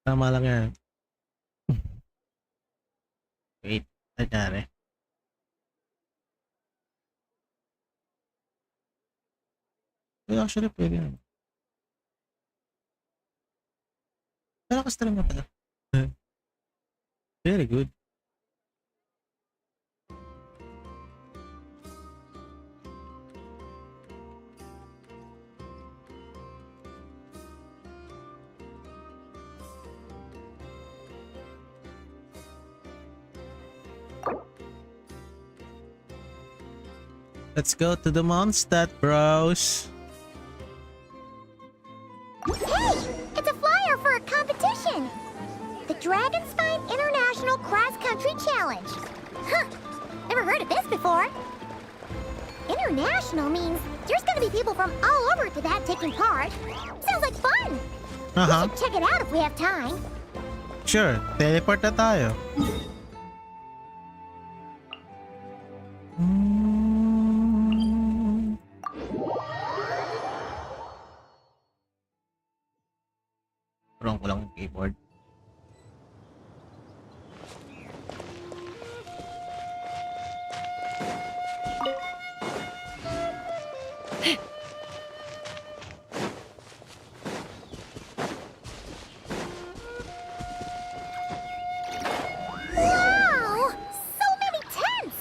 Tama lang yan. Wait, nangyari. Actually, pwede naman. Nakakas-stream na pala. Very good. Let's go to the Mondstadt, bros. Hey! It's a flyer for a competition! The Dragonspine International Cross Country Challenge. Huh! Never heard of this before. International means there's gonna be people from all over to that taking part. Sounds like fun! We should check it out if we have time. Sure, teleport na tayo. Parang ko lang yung keyboard. Wow! So many tents!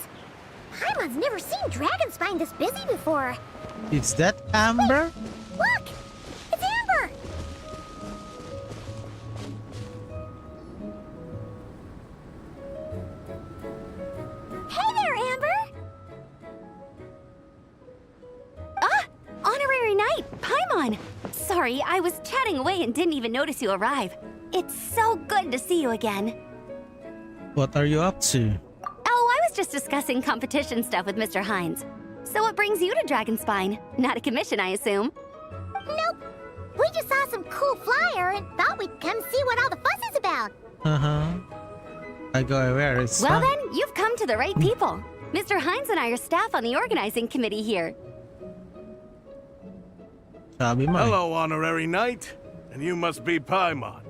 Paimon's never seen Dragonspine this busy before. Is that Amber? Look! It's Amber! Hey there, Amber! Ah! Honorary Knight, Paimon! Sorry, I was chatting away and didn't even notice you arrive. It's so good to see you again. What are you up to? Oh, I was just discussing competition stuff with Mr. Hines. So what brings you to Dragonspine? Not a commission, I assume? Nope. We just saw some cool flyer and thought we'd come see what all the fuss is about. I go aware. It's Well fun. then, you've come to the right people. Mr. Hines and I are staff on the organizing committee here. Sabi mo eh. Hello, Honorary Knight. And you must be Paimon.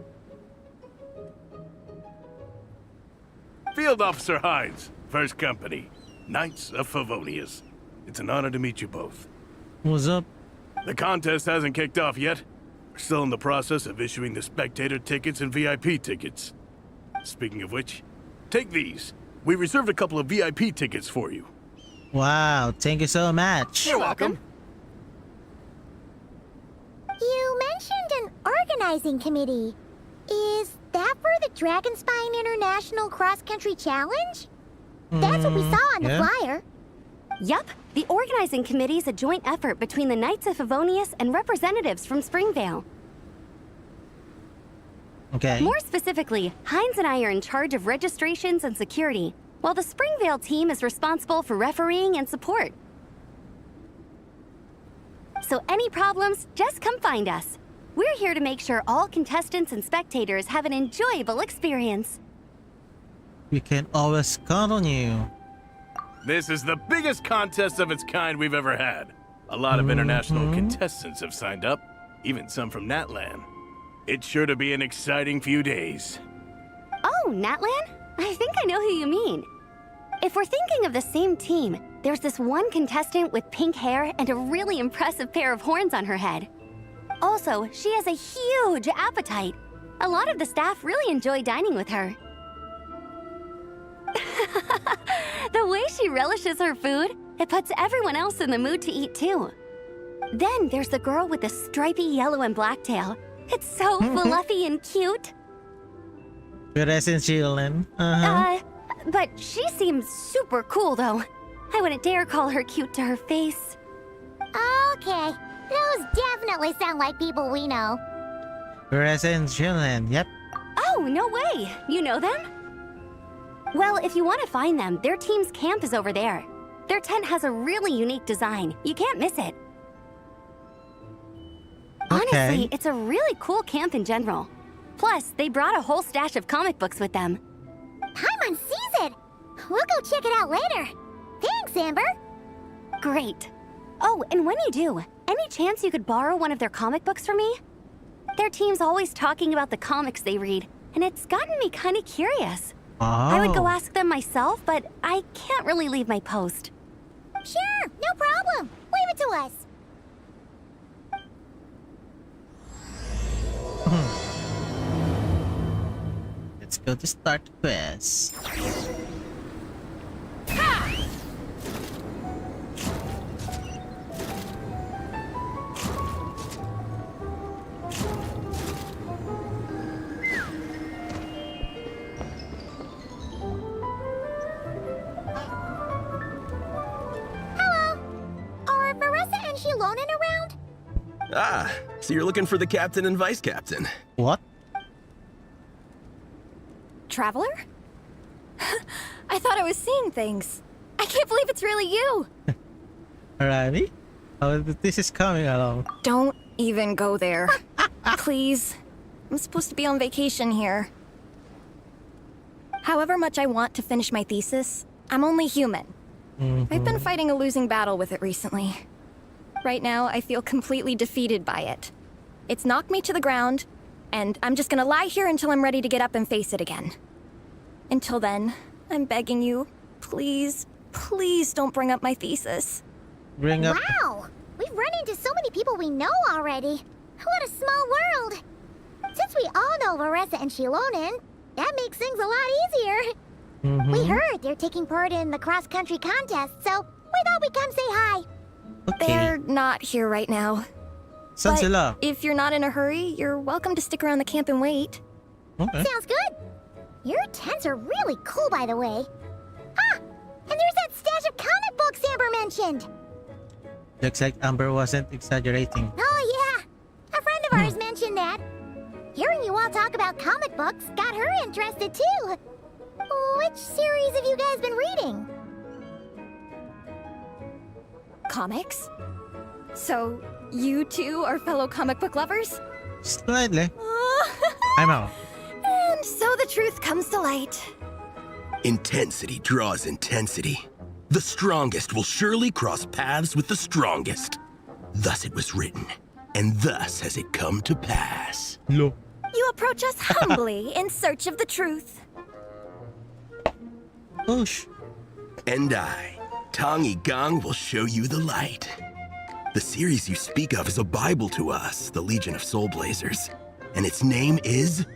Field Officer Hines, First Company, Knights of Favonius. It's an honor to meet you both. What's up? The contest hasn't kicked off yet. We're still in the process of issuing the spectator tickets and VIP tickets. Speaking of which, take these. We reserved a couple of VIP tickets for you. Wow, thank you so much. You're welcome. You mentioned an organizing committee. Is that for the Dragonspine International Cross Country Challenge? That's what we saw on the yeah. flyer. Yup, the organizing committee is a joint effort between the Knights of Favonius and representatives from Springvale. Okay. More specifically, Hines and I are in charge of registrations and security, while the Springvale team is responsible for refereeing and support. So any problems, just come find us. We're here to make sure all contestants and spectators have an enjoyable experience. We can always count on you. This is the biggest contest of its kind we've ever had. A lot of international contestants have signed up, even some from Natlan. It's sure to be an exciting few days. Oh, Natlan? I think I know who you mean. If we're thinking of the same team, there's this one contestant with pink hair and a really impressive pair of horns on her head. Also, she has a huge appetite. A lot of the staff really enjoy dining with her. The way she relishes her food, it puts everyone else in the mood to eat too. Then there's the girl with the stripy yellow and black tail. It's so fluffy and cute. Present chillin'. But she seems super cool though. I wouldn't dare call her cute to her face. Okay, those definitely sound like people we know. Present chillin'. Yep. Oh, no way! You know them? Well, if you want to find them, their team's camp is over there. Their tent has a really unique design. You can't miss it. Honestly, it's a really cool camp in general. Plus, they brought a whole stash of comic books with them. Paimon sees it! We'll go check it out later. Thanks, Amber! Great. Oh, and when you do, any chance you could borrow one of their comic books for me? Their team's always talking about the comics they read, and it's gotten me kind of curious. Oh. I would go ask them myself, but I can't really leave my post. Sure, no problem. Leave it to us. Let's go to start quest. Are Marissa and Shilonen around? Ah, so you're looking for the captain and vice captain. What? Traveler? I thought I was seeing things. I can't believe it's really you. Alrighty. Oh, this is coming along. Don't even go there. Please. I'm supposed to be on vacation here. However much I want to finish my thesis, I'm only human. I've been fighting a losing battle with it recently. Right now, I feel completely defeated by it. It's knocked me to the ground, and I'm just gonna lie here until I'm ready to get up and face it again. Until then, I'm begging you, please, please don't bring up my thesis. Bring up. Wow! We've run into so many people we know already. What a small world! Since we all know Marissa and Shilonen, that makes things a lot easier. We heard they're taking part in the cross-country contest, so we thought we'd come say hi. Okay. They're not here right now. Saan But sila? if you're not in a hurry, you're welcome to stick around the camp and wait. Okay. Sounds good. Your tents are really cool, by the way. Ah! And there's that stash of comic books Amber mentioned. Looks like Amber wasn't exaggerating. Oh, yeah. A friend of ours mentioned that. Hearing you all talk about comic books got her interested, too. Which series have you guys been reading? Comics? So, you two are fellow comic book lovers? Slightly. I'm out. And so the truth comes to light. Intensity draws intensity. The strongest will surely cross paths with the strongest. Thus it was written, and thus has it come to pass. Lo. You approach us humbly in search of the truth. Oosh. And I, Tong Gang, will show you the light. The series you speak of is a Bible to us, the Legion of Soulblazers. And its name is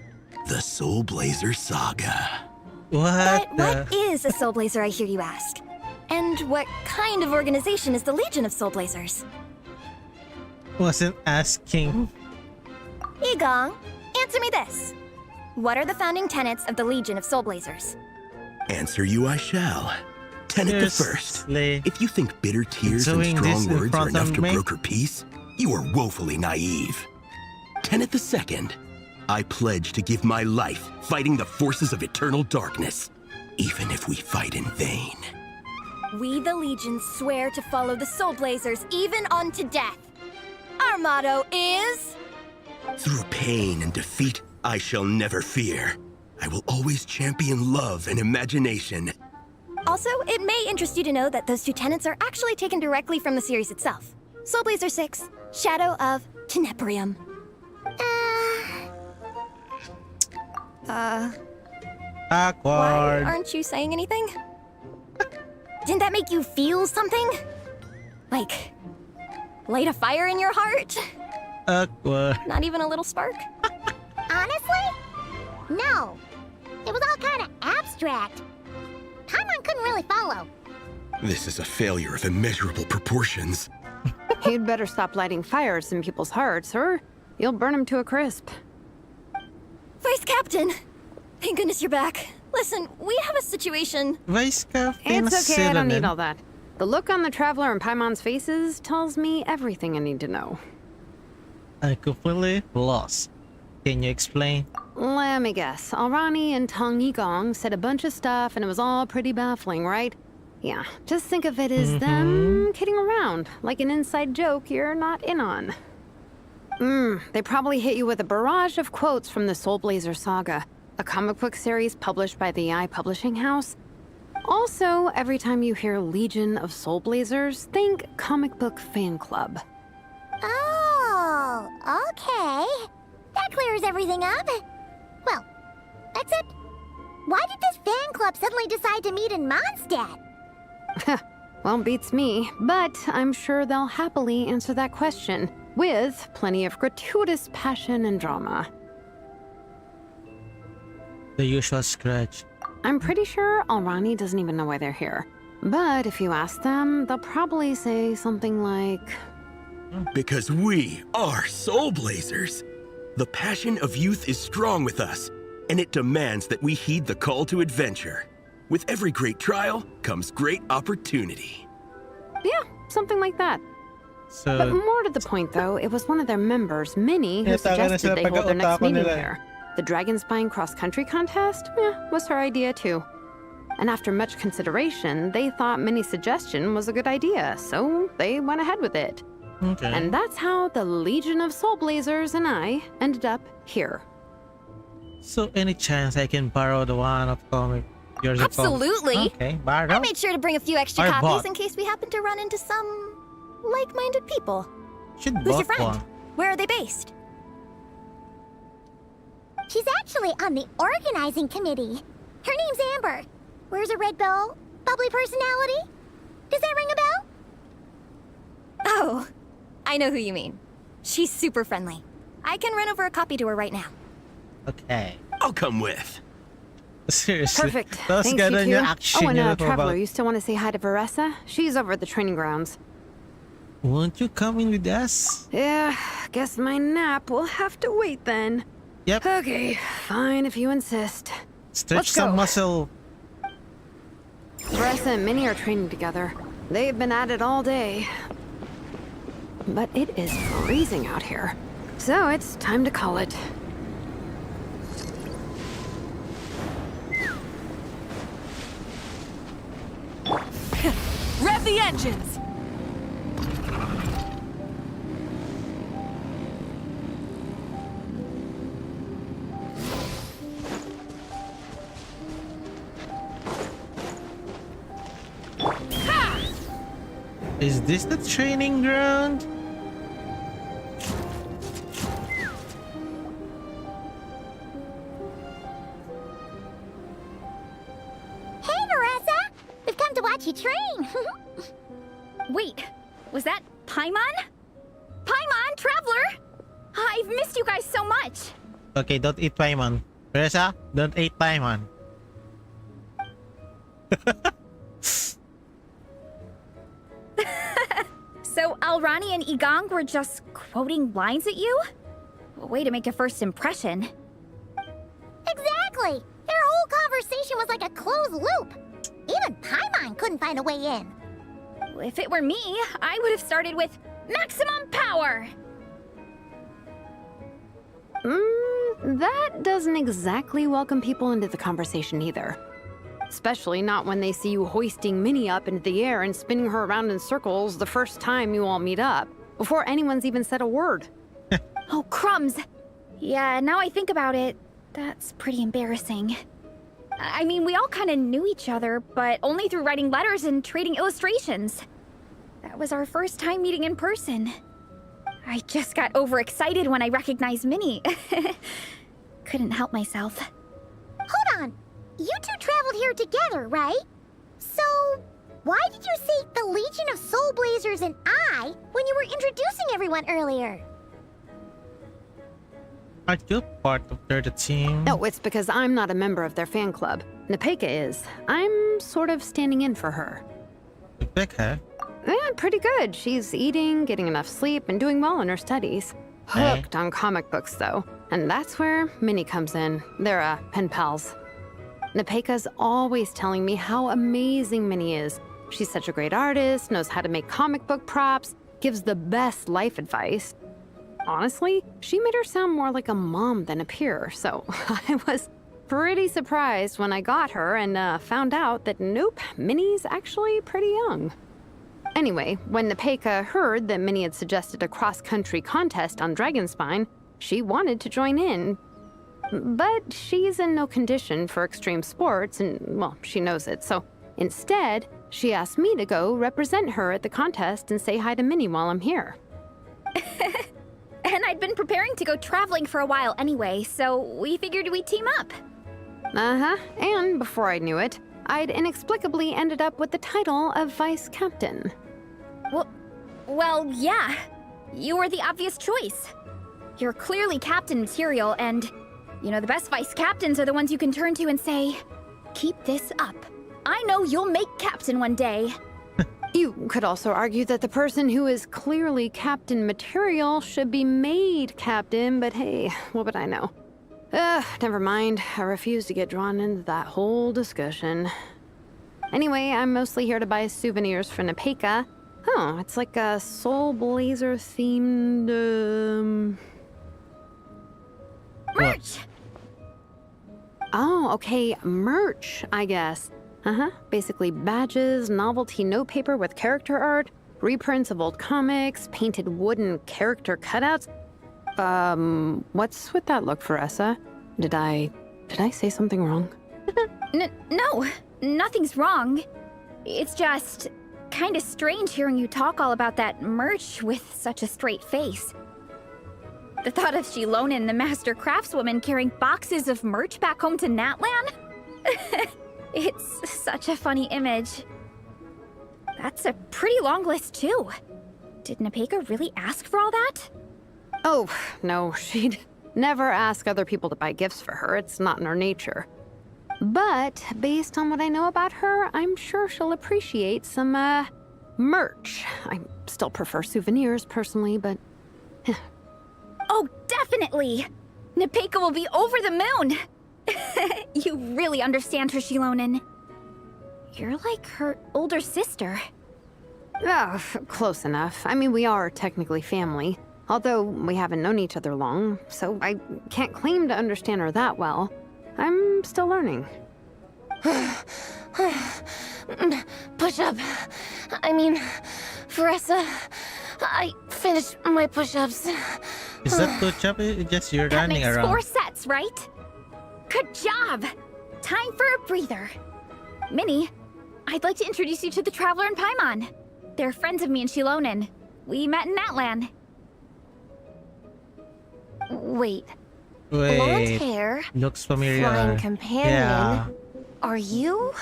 the Soulblazer Saga. What But what the? is a Soulblazer, I hear you ask? And what kind of organization is the Legion of Soulblazers? Wasn't asking. Igong, answer me this. What are the founding tenets of the Legion of Soulblazers? Answer you I shall. Tenet the first. Seriously. If you think bitter tears and Doing this strong in words are front enough of to me? broker peace, you are woefully naive. Tenet the second. I pledge to give my life fighting the forces of eternal darkness, even if we fight in vain. We, the Legion, swear to follow the Soulblazers even unto death. Our motto is... Through pain and defeat, I shall never fear. I will always champion love and imagination. Also, it may interest you to know that those two tenets are actually taken directly from the series itself. Soulblazer 6, Shadow of Tenebrium. Why Awkward. aren't you saying anything? Didn't that make you feel something? Like, light a fire in your heart? Awkward. Not even a little spark? Honestly? No. It was all kind of abstract. Paimon couldn't really follow. This is a failure of immeasurable proportions. You'd better stop lighting fires in people's hearts, or you'll burn them to a crisp. Vice Captain! Thank goodness you're back. Listen, we have a situation. Vice Captain It's okay, I don't need Silanen. all that. The look on the Traveler and Paimon's faces tells me everything I need to know. I'm completely lost. Can you explain? Let me guess. Alrani and Tong Yigong said a bunch of stuff and it was all pretty baffling, right? Yeah, just think of it as them kidding around, like an inside joke you're not in on. They probably hit you with a barrage of quotes from the Soulblazer Saga, a comic book series published by the Publishing House. Also, every time you hear Legion of Soulblazers, think comic book fan club. Oh, okay. clears everything up. Well, except, why did this fan club suddenly decide to meet in Mondstadt? Well, beats me, but I'm sure they'll happily answer that question with plenty of gratuitous passion and drama. The usual scratch. I'm pretty sure Alrani doesn't even know why they're here. But if you ask them, they'll probably say something like... Because we are Soulblazers. The passion of youth is strong with us, and it demands that we heed the call to adventure. With every great trial comes great opportunity. Yeah, something like that. So, But more to the point, though, it was one of their members, Minnie, who suggested they hold their next meeting here. The Dragon Spine cross-country contest? Was her idea, too. And after much consideration, they thought Minnie's suggestion was a good idea, so they went ahead with it. okay. And that's how the Legion of Soulblazers and I ended up here. So any chance I can borrow the one of comic? Yours of comic? Absolutely. Okay, borrow. I made sure to bring a few extra I copies bought. in case we happen to run into some like-minded people. Should Who's your bought friend? one. Where are they based? She's actually on the organizing committee. Her name's Amber. Wears a red bow, bubbly personality. Does that ring a bell? Oh, I know who you mean. She's super friendly. I can run over a copy to her right now. Okay. I'll come with. Seriously. Perfect. Tapos Thanks, ganun you yung two. action Oh, and nila po Traveler, about, you still want to say hi to Varessa? She's over at the training grounds. won't you come in with us? Yeah, guess my nap will have to wait then. Yep. Okay, fine if you insist. Stretch let's some go. muscle. Varessa and Minnie are training together. They've been at it all day. But it is freezing out here. So it's time to call it. Rev the engines! Is this the training ground? Hey, Marissa! We've come to watch you train. Wait, was that Paimon? Paimon, Traveler! I've missed you guys so much. Okay, don't eat Paimon. Teresa, don't eat Paimon. So Alrani and Igong were just quoting lines at you? Way to make a first impression. Exactly! Their whole conversation was like a closed loop. Even Paimon couldn't find a way in. If it were me, I would have started with maximum power. That doesn't exactly welcome people into the conversation either. Especially not when they see you hoisting Minnie up into the air and spinning her around in circles the first time you all meet up, before anyone's even said a word. Oh, crumbs. Yeah, now I think about it, that's pretty embarrassing. I mean, we all kind of knew each other, but only through writing letters and trading illustrations. That was our first time meeting in person. I just got overexcited when I recognized Minnie. Couldn't help myself. Hold on. You two traveled here together, right? So, why did you say the Legion of Soulblazers and I when you were introducing everyone earlier? Aren't you part of their team? No, it's because I'm not a member of their fan club. Nepeka is. I'm sort of standing in for her. Rebecca? Yeah, pretty good. She's eating, getting enough sleep, and doing well in her studies. Hooked on comic books, though. And that's where Minnie comes in. They're, pen pals. Nepeka's always telling me how amazing Minnie is. She's such a great artist, knows how to make comic book props, gives the best life advice. Honestly, she made her sound more like a mom than a peer, so I was pretty surprised when I got her and found out that nope, Minnie's actually pretty young. Anyway, when Nepeka heard that Minnie had suggested a cross-country contest on Dragonspine, she wanted to join in. But she's in no condition for extreme sports, and, well, she knows it, so instead, she asked me to go represent her at the contest and say hi to Minnie while I'm here. And I I'd been preparing to go traveling for a while anyway, so we figured we'd team up. And before I knew it, I'd inexplicably ended up with the title of vice captain. Well, yeah. You were the obvious choice. You're clearly captain material, and you know, the best vice captains are the ones you can turn to and say, keep this up. I know you'll make captain one day. You could also argue that the person who is clearly captain material should be made captain, but hey, what would I know? Never mind. I refuse to get drawn into that whole discussion. Anyway, I'm mostly here to buy souvenirs for Nepeka. Oh, it's like a Soulblazer themed, Merch! Oh, okay, merch, I guess. Basically badges, novelty notepaper with character art, reprints of old comics, painted wooden character cutouts. What's with that look, Veressa? Did I say something wrong? No, nothing's wrong. It's just kind of strange hearing you talk all about that merch with such a straight face. The thought of Shilonen, the master craftswoman, carrying boxes of merch back home to Natlan? It's such a funny image. That's a pretty long list, too. Did Nepeka really ask for all that? Oh, no, she'd never ask other people to buy gifts for her. It's not in her nature. But based on what I know about her, I'm sure she'll appreciate some, merch. I still prefer souvenirs, personally, but... Oh, definitely! Nepeka will be over the moon! You really understand her, Shilonen. You're like her older sister. Oh, close enough. I mean, we are technically family, although we haven't known each other long, so I can't claim to understand her that well. I'm still learning. Push-up. I mean, Veressa, I finished my push-ups. Is that push-up? Just you're That running makes around. 4 sets, right? Good job! Time for a breather. Minnie, I'd like to introduce you to the Traveler and Paimon. They're friends of me and Shilonen. We met in Natlan. Wait. Blonde Wait, hair, looks familiar. flying companion. Yeah. Are you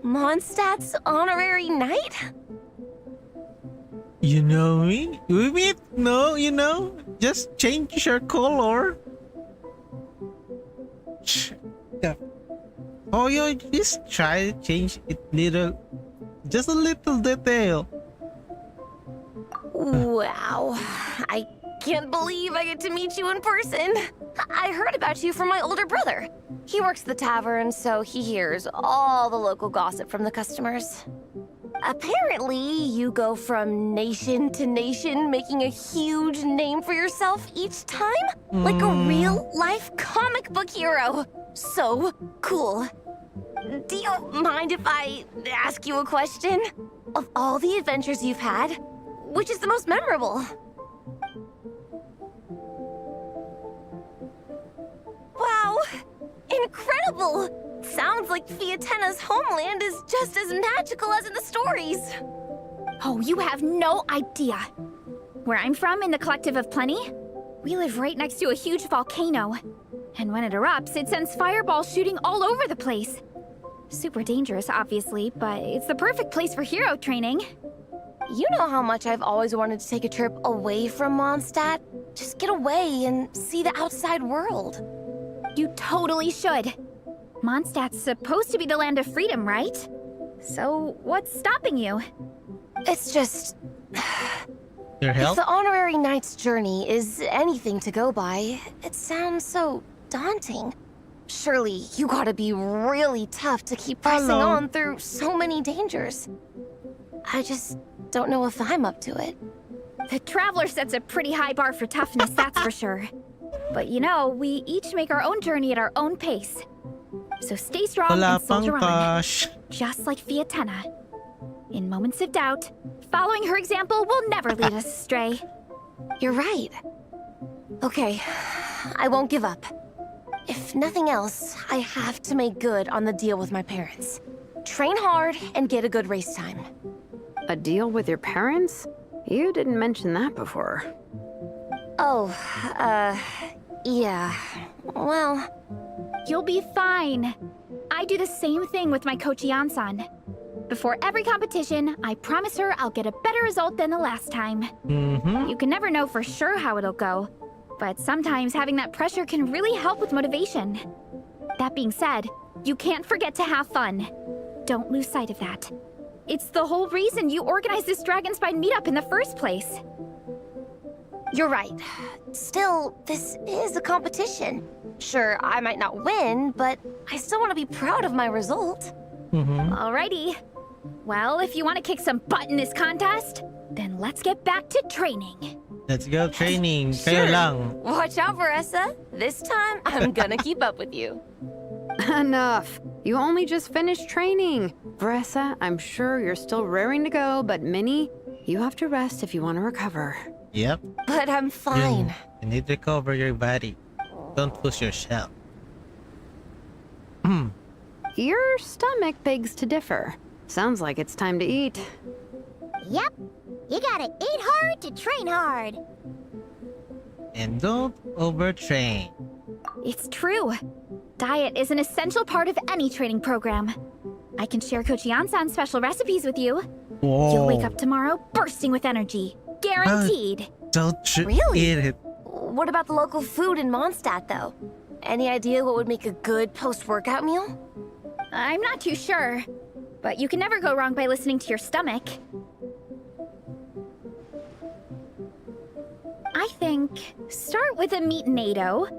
Mondstadt's honorary knight? You know me? We meet? No, you know? Just change your color. Oh, you just try to change it just a little detail. Wow. I can't believe I get to meet you in person. I heard about you from my older brother. He works at the tavern, so he hears all the local gossip from the customers. Apparently, you go from nation to nation, making a huge name for yourself each time? Like a real-life comic book hero. So cool. Do you mind if I ask you a question? Of all the adventures you've had, which is the most memorable? Wow! Incredible! Sounds like Fiatena's homeland is just as magical as in the stories. Oh, you have no idea. Where I'm from, in the Collective of Plenty, we live right next to a huge volcano. And when it erupts, it sends fireballs shooting all over the place. Super dangerous, obviously, but it's the perfect place for hero training. You know how much I've always wanted to take a trip away from Mondstadt? Just get away and see the outside world. You totally should. Mondstadt's supposed to be the land of freedom, right? So, what's stopping you? It's just... Your If help? the honorary knight's journey is anything to go by, it sounds so daunting. Surely you gotta be really tough to keep pressing Hello. on through so many dangers. I just don't know if I'm up to it. The Traveler sets a pretty high bar for toughness, that's for sure. But you know, we each make our own journey at our own pace. So stay strong Wala and soldier pang on. push. Just like Fiatena. In moments of doubt, following her example will never lead us astray. You're right. Okay, I won't give up. If nothing else, I have to make good on the deal with my parents. Train hard and get a good race time. A deal with your parents? You didn't mention that before. Oh, yeah. Well, You'll be fine. I do the same thing with my coach Yan-san. Before every competition, I promise her I'll get a better result than the last time. You can never know for sure how it'll go, but sometimes having that pressure can really help with motivation. That being said, you can't forget to have fun. Don't lose sight of that. It's the whole reason you organized this Dragon Spine meetup in the first place. you're right. Still, this is a competition. Sure, I might not win, but I still want to be proud of my result. Alrighty. Well, if you want to kick some butt in this contest, then let's get back to training. Let's go training. Kayo lang. Watch out, Vanessa. This time, I'm gonna keep up with you. Enough. You only just finished training. Vanessa, I'm sure you're still raring to go, but Minnie, you have to rest if you want to recover. Yep. But I'm fine. You need to recover your body. Don't push yourself. Your stomach begs to differ. Sounds like it's time to eat. Yep. You gotta eat hard to train hard. And don't overtrain. It's true. Diet is an essential part of any training program. I can share Coach Yan-san's special recipes with you. You'll wake up tomorrow bursting with energy. Guaranteed. Don't you Really? eat it. What about the local food in Mondstadt, though? Any idea what would make a good post-workout meal? I'm not too sure, but you can never go wrong by listening to your stomach. I think start with a meat natto,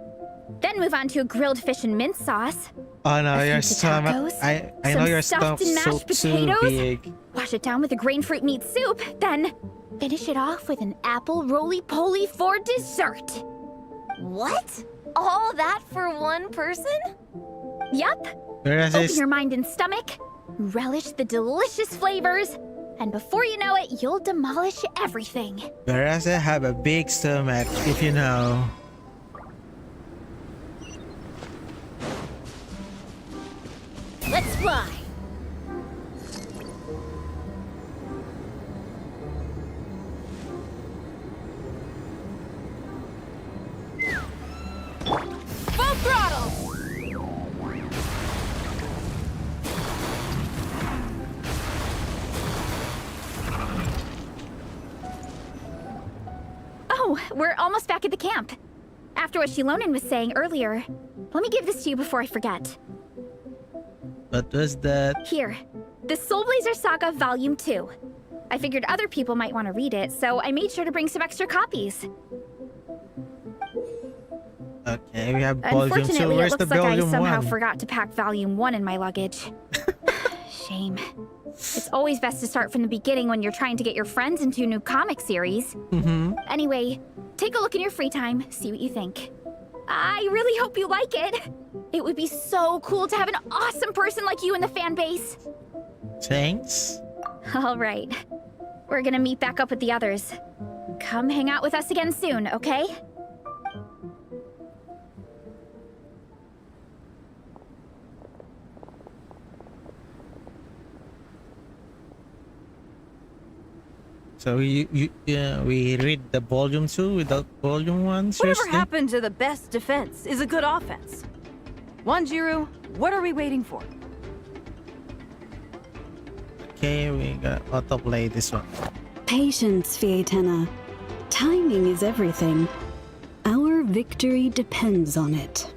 then move on to a grilled fish and mint sauce. Oh no, a your few stomach. tacos, I know some your stuffed stomach's and so mashed too potatoes. big. Wash it down with a grain fruit meat soup, then finish it off with an apple roly-poly for dessert. What? All that for one person? Yup. Whereas Open this, your mind and stomach, relish the delicious flavors, and before you know it, you'll demolish everything. whereas I have a big stomach, if you know. Let's fly. Full throttle! Oh, we're almost back at the camp. After what Shilonen was saying earlier, let me give this to you before I forget. What was that? Here, the Soulblazers Saga Volume 2. I figured other people might want to read it, so I made sure to bring some extra copies. Okay, we have volume 2. Unfortunately, it Where's looks the like I volume somehow 1? forgot to pack Volume 1 in my luggage. Shame. It's always best to start from the beginning when you're trying to get your friends into a new comic series. Anyway, take a look in your free time, see what you think. I really hope you like it. It would be so cool to have an awesome person like you in the fan base. Thanks. All right. We're gonna meet back up with the others. Come hang out with us again soon, okay? So we read the volume 2 without volume 1, seriously? Whatever happened to the best defense is a good offense. Wanjiru, what are we waiting for? Okay, we got autoplay this one. Patience, Fietena. Timing is everything. Our victory depends on it.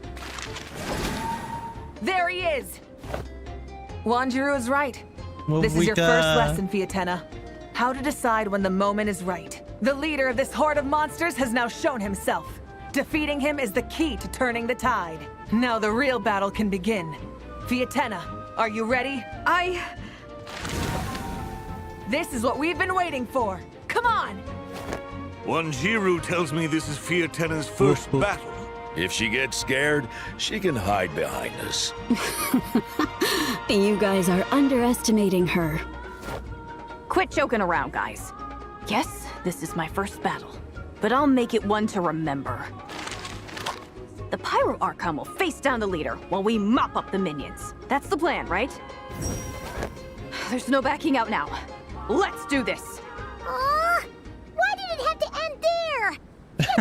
There he is! Wanjiru is right. Move This is with your the- first lesson, Fietena. How to decide when the moment is right. The leader of this horde of monsters has now shown himself. Defeating him is the key to turning the tide. Now the real battle can begin. Fietena, are you ready? This is what we've been waiting for. Come on! Wanjiru tells me this is Fietena's first battle. If she gets scared, she can hide behind us. You guys are underestimating her. Quit joking around, guys. Yes, this is my first battle, but I'll make it one to remember. The Pyro Archon will face down the leader while we mop up the minions. That's the plan, right? There's no backing out now. Let's do this! Aw! Why did it have to end there?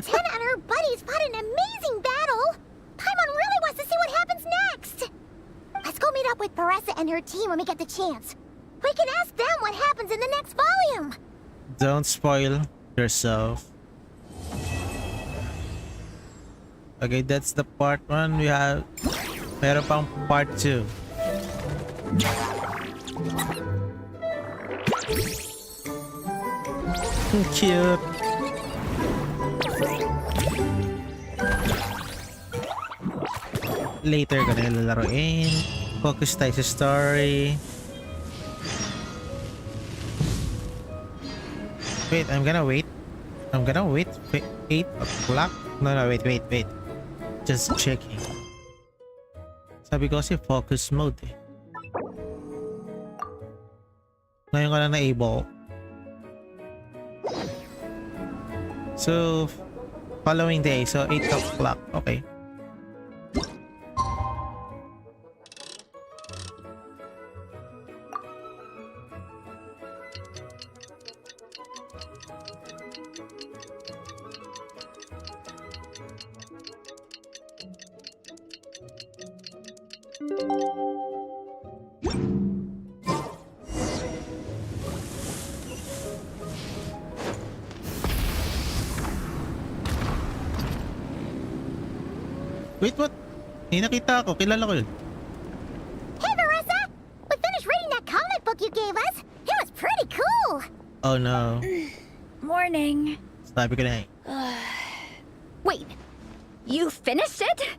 Fantana her buddies fought an amazing battle. Paimon really wants to see what happens next. Let's go meet up with Paressa and her team when we get the chance. We can ask them what happens in the next volume. Don't spoil yourself. Okay, that's the part 1. We have meron pang part 2. Cute. Later ko na lalaroin. Focus tayo sa story. Wait, I'm gonna wait. 8 o'clock? No, wait. Just checking. Sabi ko kasi focus mode eh. Ngayon ko lang na-able. So, following day. So, 8 o'clock. Okay. Wait, what? Nakita ako. Kilala ko yun. Hey, Marissa! We finished reading that comic book you gave us. It was pretty cool. Oh no. Morning. Sabi ko na eh. Wait, you finished it?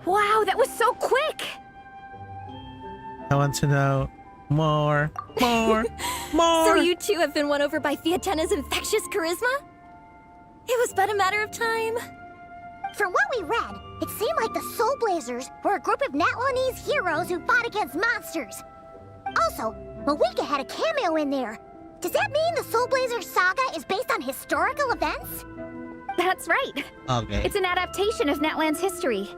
Wow, that was so quick! I want to know more. So you two have been won over by Fiatena's infectious charisma? It was but a matter of time. From what we read, it seemed like the Soulblazers were a group of Natlanese heroes who fought against monsters. Also, Malika had a cameo in there. Does that mean the Soulblazers saga is based on historical events? That's right. Okay. It's an adaptation of Natlan's history.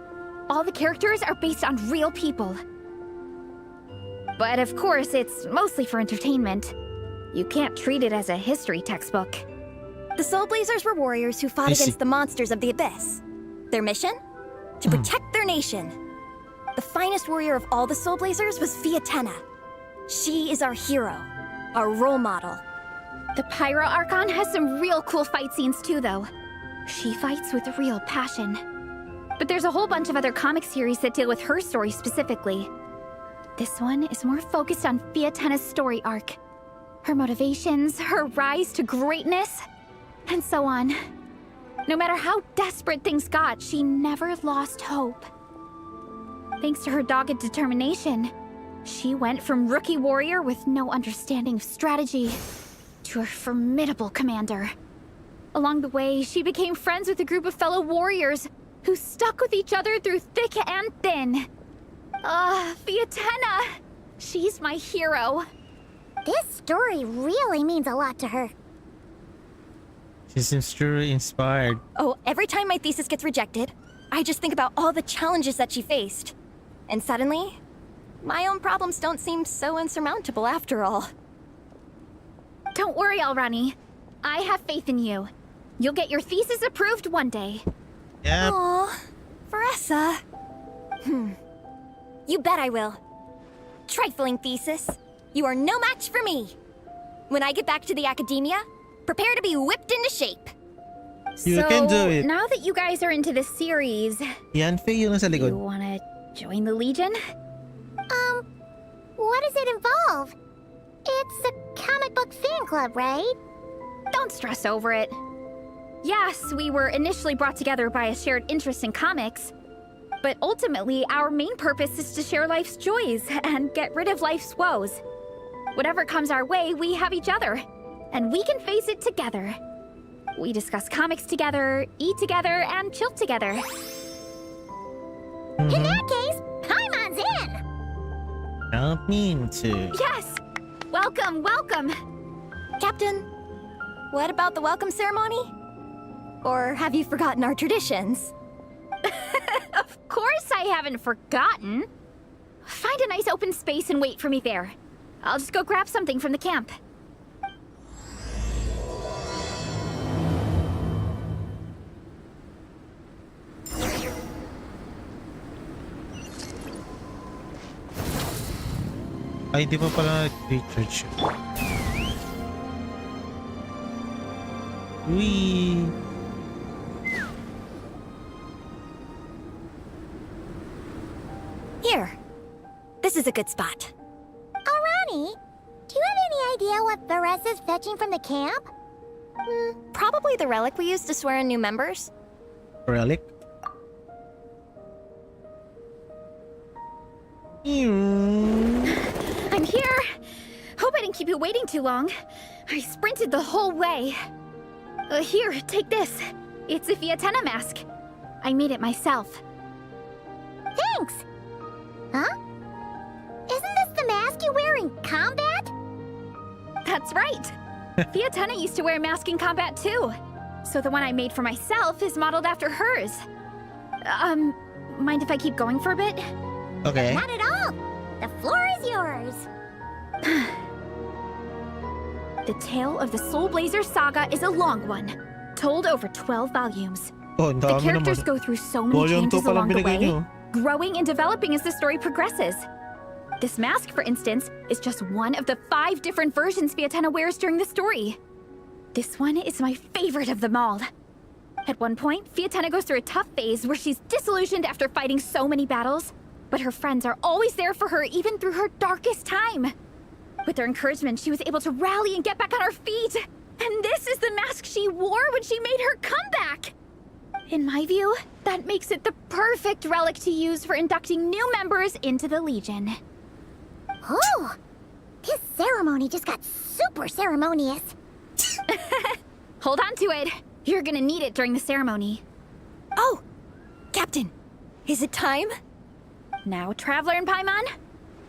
All the characters are based on real people. But of course, it's mostly for entertainment. You can't treat it as a history textbook. The Soulblazers were warriors who fought against the monsters of the Abyss. Their mission? To protect their nation. The finest warrior of all the Soulblazers was Fiatena. She is our hero, our role model. The Pyro Archon has some real cool fight scenes too, though. She fights with real passion. But there's a whole bunch of other comic series that deal with her story specifically. This one is more focused on Fiatena's story arc. Her motivations, her rise to greatness, and so on. No matter how desperate things got, she never lost hope. Thanks to her dogged determination, she went from rookie warrior with no understanding of strategy to a formidable commander. Along the way, she became friends with a group of fellow warriors who stuck with each other through thick and thin. Fiatena! She's my hero. This story really means a lot to her. She seems truly inspired. Oh, every time my thesis gets rejected, I just think about all the challenges that she faced. And suddenly, my own problems don't seem so insurmountable after all. Don't worry, Alrani. I have faith in you. You'll get your thesis approved one day. Yep. Aw, Paressa. You bet I will. Trifling thesis. You are no match for me. When I get back to the academia, prepare to be whipped into shape. You can do it. Now that you guys are into this series, Yan, Faye yung nasa you likod. wanna join the Legion? What does it involve? It's a comic book fan club, right? Don't stress over it. Yes, we were initially brought together by a shared interest in comics, but ultimately our main purpose is to share life's joys and get rid of life's woes. Whatever comes our way, we have each other, and we can face it together. We discuss comics together, eat together, and chill together. In that case, Paimon's in! Don't mean to. Yes! Welcome, welcome! Captain, what about the welcome ceremony? Or have you forgotten our traditions? Of course I haven't forgotten. Find a nice open space and wait for me there. I'll just go grab something from the camp. Ay, di pa pala recharge. Wee! Here. This is a good spot. Arani, do you have any idea what Varesa's fetching from the camp? Probably the relic we used to swear in new members. Relic? I'm here. Hope I didn't keep you waiting too long. I sprinted the whole way. Here, take this. It's a Fiatena mask. I made it myself. Thanks! Huh? Isn't this the mask you wear in combat? That's right. Fiatena used to wear a mask in combat too. So the one I made for myself is modeled after hers. Mind if I keep going for a bit? Okay. Not at all! The floor is yours! The tale of the Soulblazers saga is a long one, told over 12 volumes. Oh, The characters go through so many changes along the way, growing and developing as the story progresses. This mask, for instance, is just one of the 5 different versions Fiatena wears during the story. This one is my favorite of them all. At one point, Fiatena goes through a tough phase where she's disillusioned after fighting so many battles, but her friends are always there for her even through her darkest time. With their encouragement, she was able to rally and get back on her feet. And this is the mask she wore when she made her comeback. In my view, that makes it the perfect relic to use for inducting new members into the Legion. Oh! This ceremony just got super ceremonious. Hold on to it. You're gonna need it during the ceremony. Oh! Captain, is it time? Now, Traveler and Paimon,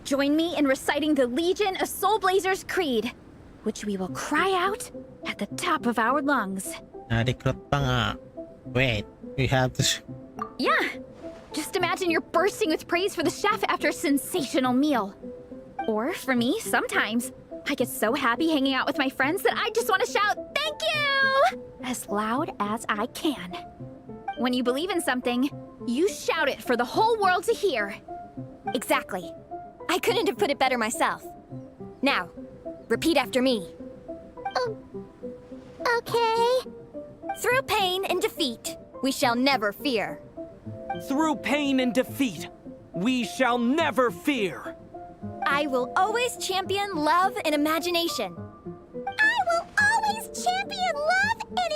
join me in reciting the Legion of Soulblazers Creed, which we will cry out at the top of our lungs. Na-recruit pa nga. Wait, we have to... Yeah, just imagine you're bursting with praise for the chef after a sensational meal. Or, for me, sometimes, I get so happy hanging out with my friends that I just want to shout, "Thank you!" as loud as I can. When you believe in something, you shout it for the whole world to hear. Exactly. I couldn't have put it better myself. Now, repeat after me. Okay. Through pain and defeat, we shall never fear. Through pain and defeat, we shall never fear. I will always champion love and imagination. I will always champion love and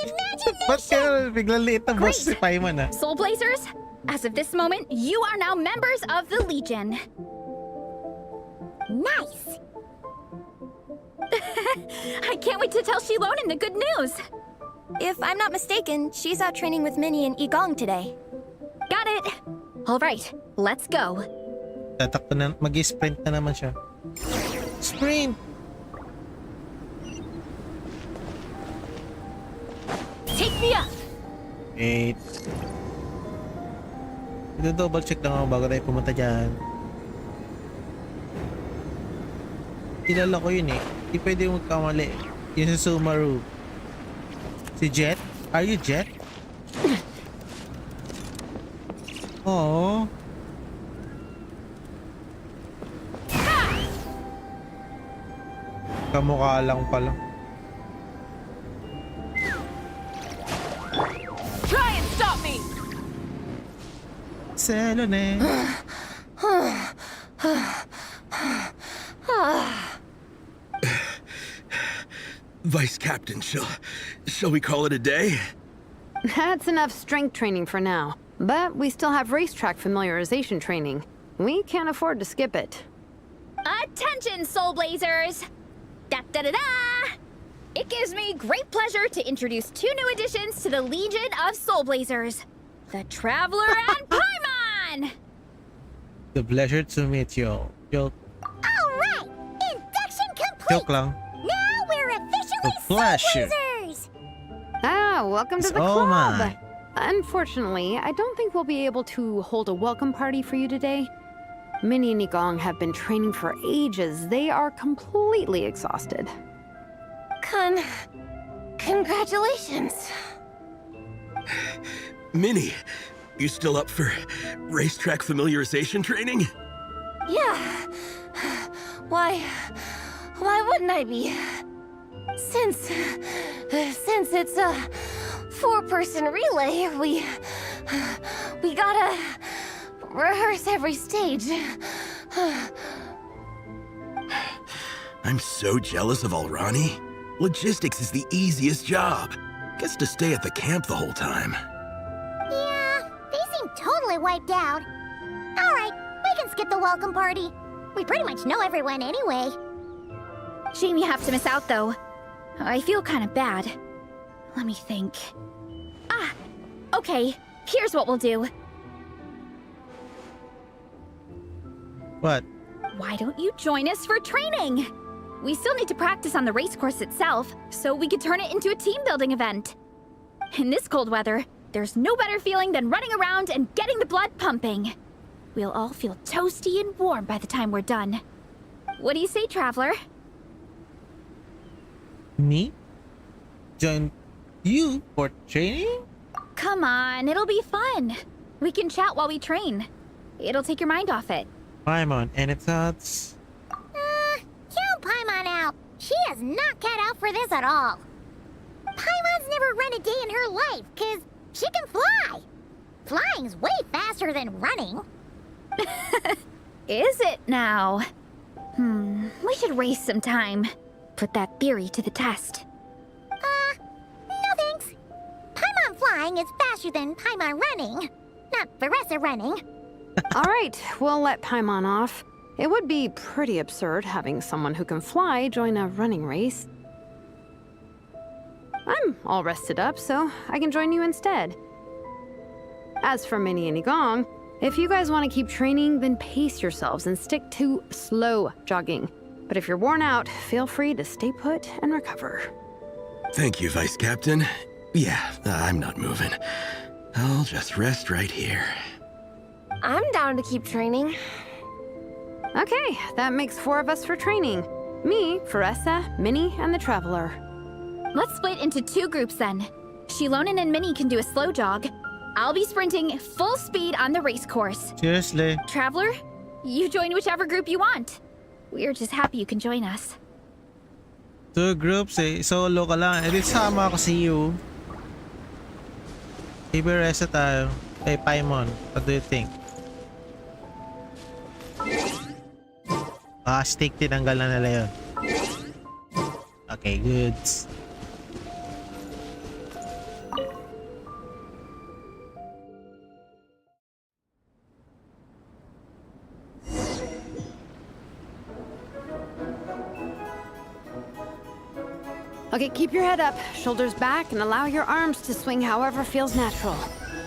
Ba't imagination! kaya biglang liit na boss si Paimon ah? Soulblazers, as of this moment, you are now members of the Legion. Nice! I can't wait to tell Shilonen the good news. If I'm not mistaken, she's out training with Minnie and Igong today. Got it. All right, let's go. Tatakbo na, mag-sprint na naman siya. Sprint! Take me up! Wait. Double check lang ako bago tayo pumunta dyan. Kilala ko yun eh. Hindi pwede magkamali. Yun si Sumaru. Si Jet? Are you Jet? Oh. Kamukha lang pala. Try and stop me! Selene. Vice Captain, shall we call it a day? That's enough strength training for now. But we still have racetrack familiarization training. We can't afford to skip it. Attention, Soulblazers! Da-da-da-da! It gives me great pleasure to introduce 2 new additions to the Legion of Soulblazers. The Traveler and Paimon! The pleasure to meet you. Joke. Alright! Induction complete! Joke lang. Now we're officially The pleasure. Soulblazers! Ah, welcome to It's the all club! mine. Unfortunately, I don't think we'll be able to hold a welcome party for you today. Minnie and Igong have been training for ages. They are completely exhausted. Congratulations. Minnie, you still up for racetrack familiarization training? Yeah. Why wouldn't I be? Since it's a 4-person relay, we gotta rehearse every stage. I'm so jealous of Alrani. Logistics is the easiest job. Gets to stay at the camp the whole time. Yeah, they seem totally wiped out. Alright, we can skip the welcome party. We pretty much know everyone anyway. Shame you have to miss out, though. I feel kind of bad. Let me think. Ah, okay. Here's what we'll do. What? Why don't you join us for training? We still need to practice on the race course itself, so we could turn it into a team-building event. In this cold weather, there's no better feeling than running around and getting the blood pumping. We'll all feel toasty and warm by the time we're done. What do you say, Traveler? Me? Join you for training? Come on, it'll be fun. We can chat while we train. It'll take your mind off it. Paimon, any thoughts? Count Paimon out. She is not cut out for this at all. Paimon's never run a day in her life, 'cause she can fly. Flying's way faster than running. Is it now? We should race sometime. Put that theory to the test. No thanks. Paimon flying is faster than Paimon running. Not Veressa running. All right, we'll let Paimon off. It would be pretty absurd having someone who can fly join a running race. I'm all rested up, so I can join you instead. As for Minnie and Igong, if you guys want to keep training, then pace yourselves and stick to slow jogging. But if you're worn out, feel free to stay put and recover. Thank you, Vice Captain. Yeah, I'm not moving. I'll just rest right here. I'm down to keep training. Okay, that makes 4 of us for training. Me, Veressa, Minnie, and the Traveler. Let's split into 2 groups then. Shilonen and Minnie can do a slow jog. I'll be sprinting full speed on the race course. Seriously? Traveler, you join whichever group you want. We're just happy you can join us. 2 groups eh. Solo ka lang. Eh, di sama ako sa you. Iberesa tayo. Kay Paimon. What do you think? Stick tinanggal na nila yun. Okay, goods. Okay, keep your head up, shoulders back, and allow your arms to swing however feels natural.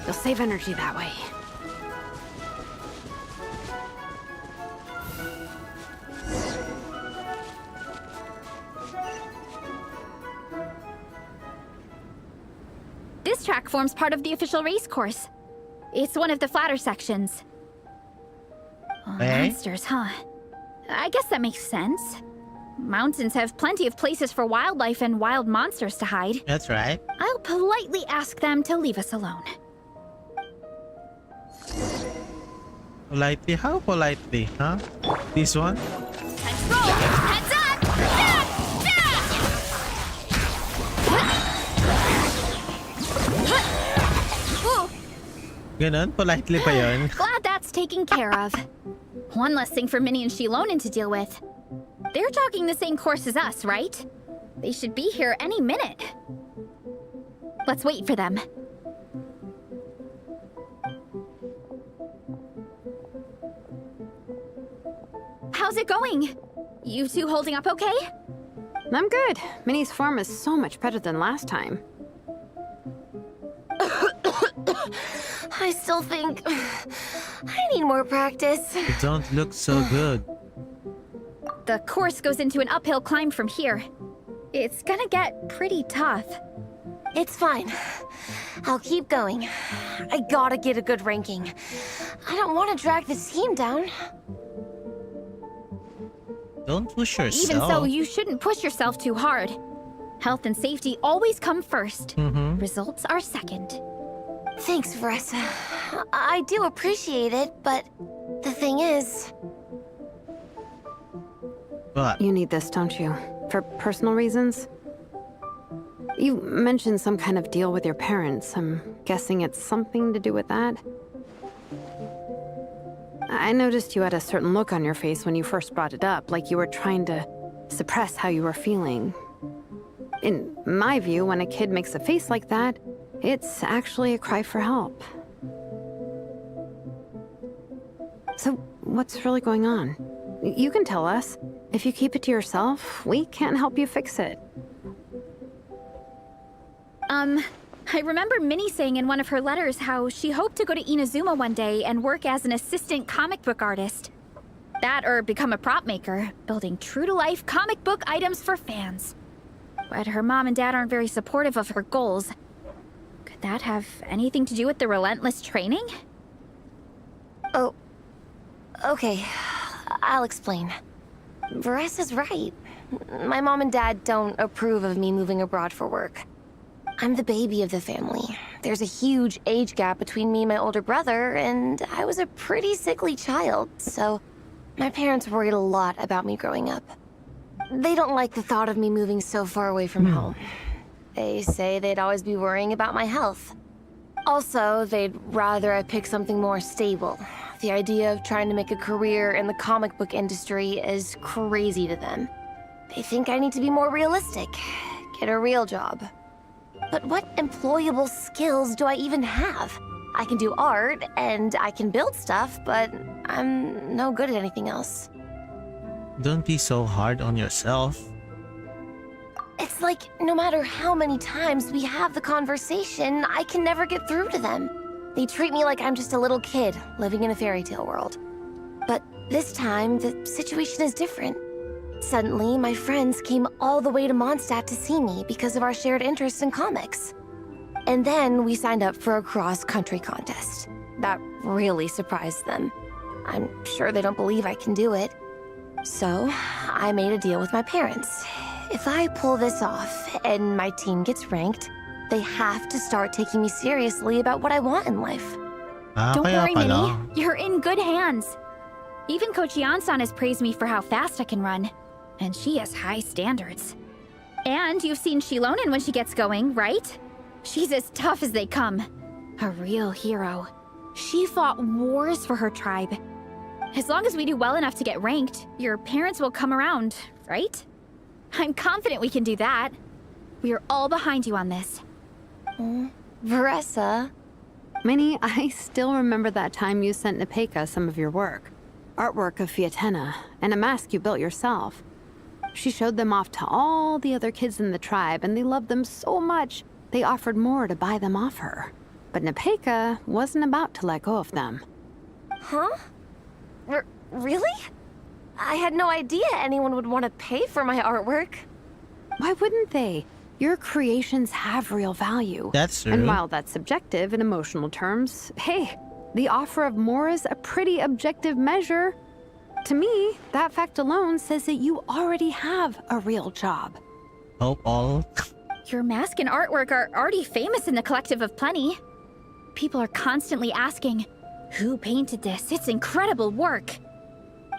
You'll save energy that way. This track forms part of the official race course. It's one of the flatter sections. Monsters, huh? I guess that makes sense. Mountains have plenty of places for wildlife and wild monsters to hide. That's right. I'll politely ask them to leave us alone. Politely? How politely, huh? This one? Let's roll! Heads up! Ganon? Politely pa yun? Glad that's taken care of. One less thing for Minnie and Shilonen to deal with. They're jogging the same course as us, right? They should be here any minute. Let's wait for them. How's it going? You two holding up okay? I'm good. Minnie's form is so much better than last time. I still think I need more practice. You don't look so good. The course goes into an uphill climb from here. It's gonna get pretty tough. It's fine. I'll keep going. I gotta get a good ranking. I don't want to drag this team down. Don't push yourself. Even so, you shouldn't push yourself too hard. Health and safety always come first. Results are second. Thanks, Veressa. I do appreciate it, but the thing is, What? You need this, don't you? For personal reasons? You mentioned some kind of deal with your parents. I'm guessing it's something to do with that? I noticed you had a certain look on your face when you first brought it up, like you were trying to suppress how you were feeling. In my view, when a kid makes a face like that, it's actually a cry for help. So, what's really going on? You can tell us. If you keep it to yourself, we can't help you fix it. I remember Minnie saying in one of her letters how she hoped to go to Inazuma one day and work as an assistant comic book artist. That or become a prop maker, building true-to-life comic book items for fans. But her mom and dad aren't very supportive of her goals. Could that have anything to do with the relentless training? Oh, okay. I'll explain. Varesa's right. My mom and dad don't approve of me moving abroad for work. I'm the baby of the family. There's a huge age gap between me and my older brother, and I was a pretty sickly child, so my parents worried a lot about me growing up. They don't like the thought of me moving so far away from home. They say they'd always be worrying about my health. Also, they'd rather I pick something more stable. The idea of trying to make a career in the comic book industry is crazy to them. They think I need to be more realistic, get a real job. But what employable skills do I even have? I can do art, and I can build stuff, but I'm no good at anything else. Don't be so hard on yourself. It's like, no matter how many times we have the conversation, I can never get through to them. They treat me like I'm just a little kid, living in a fairy tale world. But this time, the situation is different. Suddenly, my friends came all the way to Mondstadt to see me because of our shared interest in comics. And then we signed up for a cross-country contest. That really surprised them. I'm sure they don't believe I can do it. So, I made a deal with my parents. If I pull this off and my team gets ranked, they have to start taking me seriously about what I want in life. Don't kaya worry, pala. Minnie. You're in good hands. Even Coach Yan-san has praised me for how fast I can run. And she has high standards. And you've seen Shilonen when she gets going, right? She's as tough as they come. A real hero. She fought wars for her tribe. As long as we do well enough to get ranked, your parents will come around, right? I'm confident we can do that. We are all behind you on this. Varesa. Minnie, I still remember that time you sent Nepeka some of your work. Artwork of Fiatena, and a mask you built yourself. She showed them off to all the other kids in the tribe, and they loved them so much, they offered more to buy them off her. But Nepeka wasn't about to let go of them. Huh? Really? I had no idea anyone would want to pay for my artwork. Why wouldn't they? Your creations have real value. That's true. And while that's subjective in emotional terms, hey, the offer of more is a pretty objective measure. To me, that fact alone says that you already have a real job. Hope all. Your mask and artwork are already famous in the Collective of Plenty. People are constantly asking, who painted this? It's incredible work.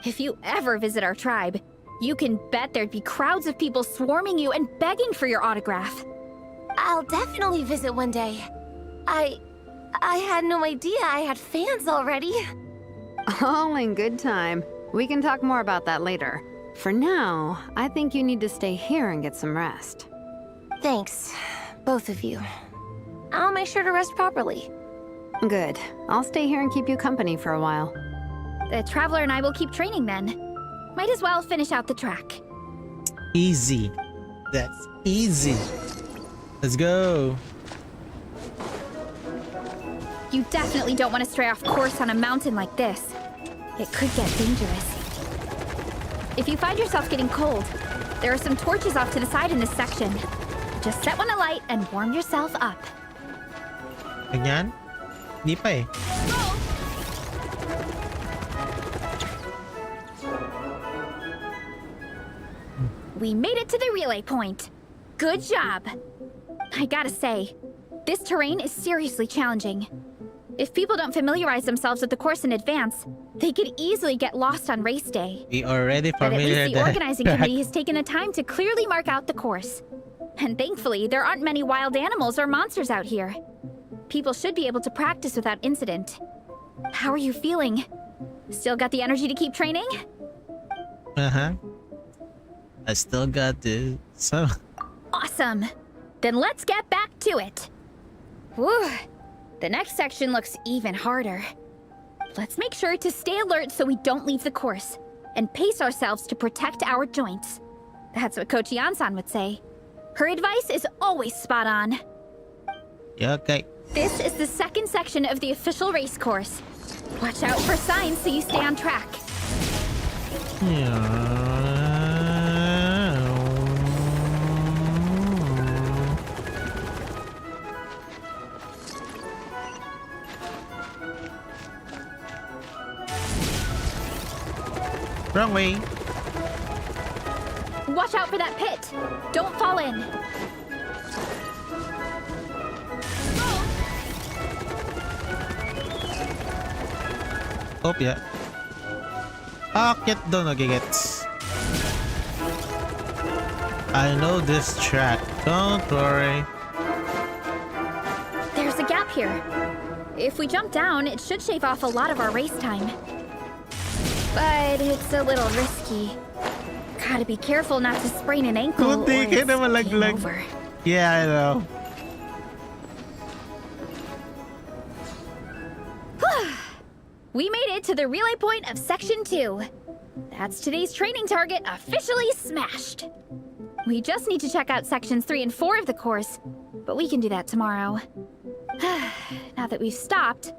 If you ever visit our tribe, you can bet there'd be crowds of people swarming you and begging for your autograph. I'll definitely visit one day. I had no idea I had fans already. All in good time. We can talk more about that later. For now, I think you need to stay here and get some rest. Thanks, both of you. I'll make sure to rest properly. Good. I'll stay here and keep you company for a while. The Traveler and I will keep training then. Might as well finish out the track. Easy. That's easy. Let's go. You definitely don't want to stray off course on a mountain like this. It could get dangerous. If you find yourself getting cold, there are some torches off to the side in this section. Just set one alight and warm yourself up. Ganyan? Di pa eh. We made it to the relay point. Good job. I gotta say, this terrain is seriously challenging. If people don't familiarize themselves with the course in advance, they could easily get lost on race day. We already But at familiar least the organizing committee has taken the time to clearly mark out the course. And thankfully, there aren't many wild animals or monsters out here. People should be able to practice without incident. How are you feeling? Still got the energy to keep training? Uh-huh. I still got this. So Awesome! Then let's get back to it. Whew. The next section looks even harder. Let's make sure to stay alert so we don't leave the course, and pace ourselves to protect our joints. That's what Coach Yan-san would say. Her advice is always spot on. yeah, okay. This is the second section of the official race course. Watch out for signs so you stay on track. Wrong way. Watch out for that pit. Don't fall in. Oh, yeah. Akit doon nagigets. I know this track. Don't worry. There's a gap here. If we jump down, it should shave off a lot of our race time. But it's a little risky. Gotta be careful not to sprain an ankle or Kunti ka it's naman game laglag. over. Yeah, I know. We made it to the relay point of Section 2. That's today's training target officially smashed. We just need to check out Sections 3 and 4 of the course, but we can do that tomorrow. Now that we've stopped,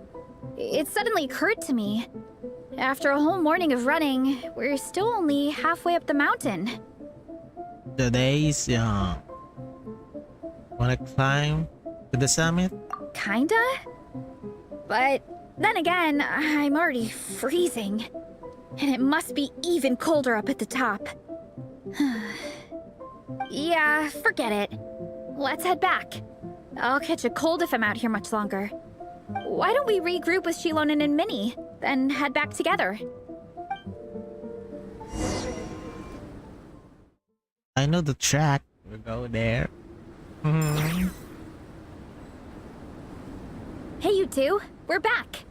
it suddenly occurred to me. After a whole morning of running, we're still only halfway up the mountain. Today's wanna climb to the summit? Kinda? But then again, I'm already freezing. And it must be even colder up at the top. Yeah, forget it. Let's head back. I'll catch a cold if I'm out here much longer. Why don't we regroup with Shilonen and Minnie, then head back together? I know the track. We'll go there. Hey, you two. We're back.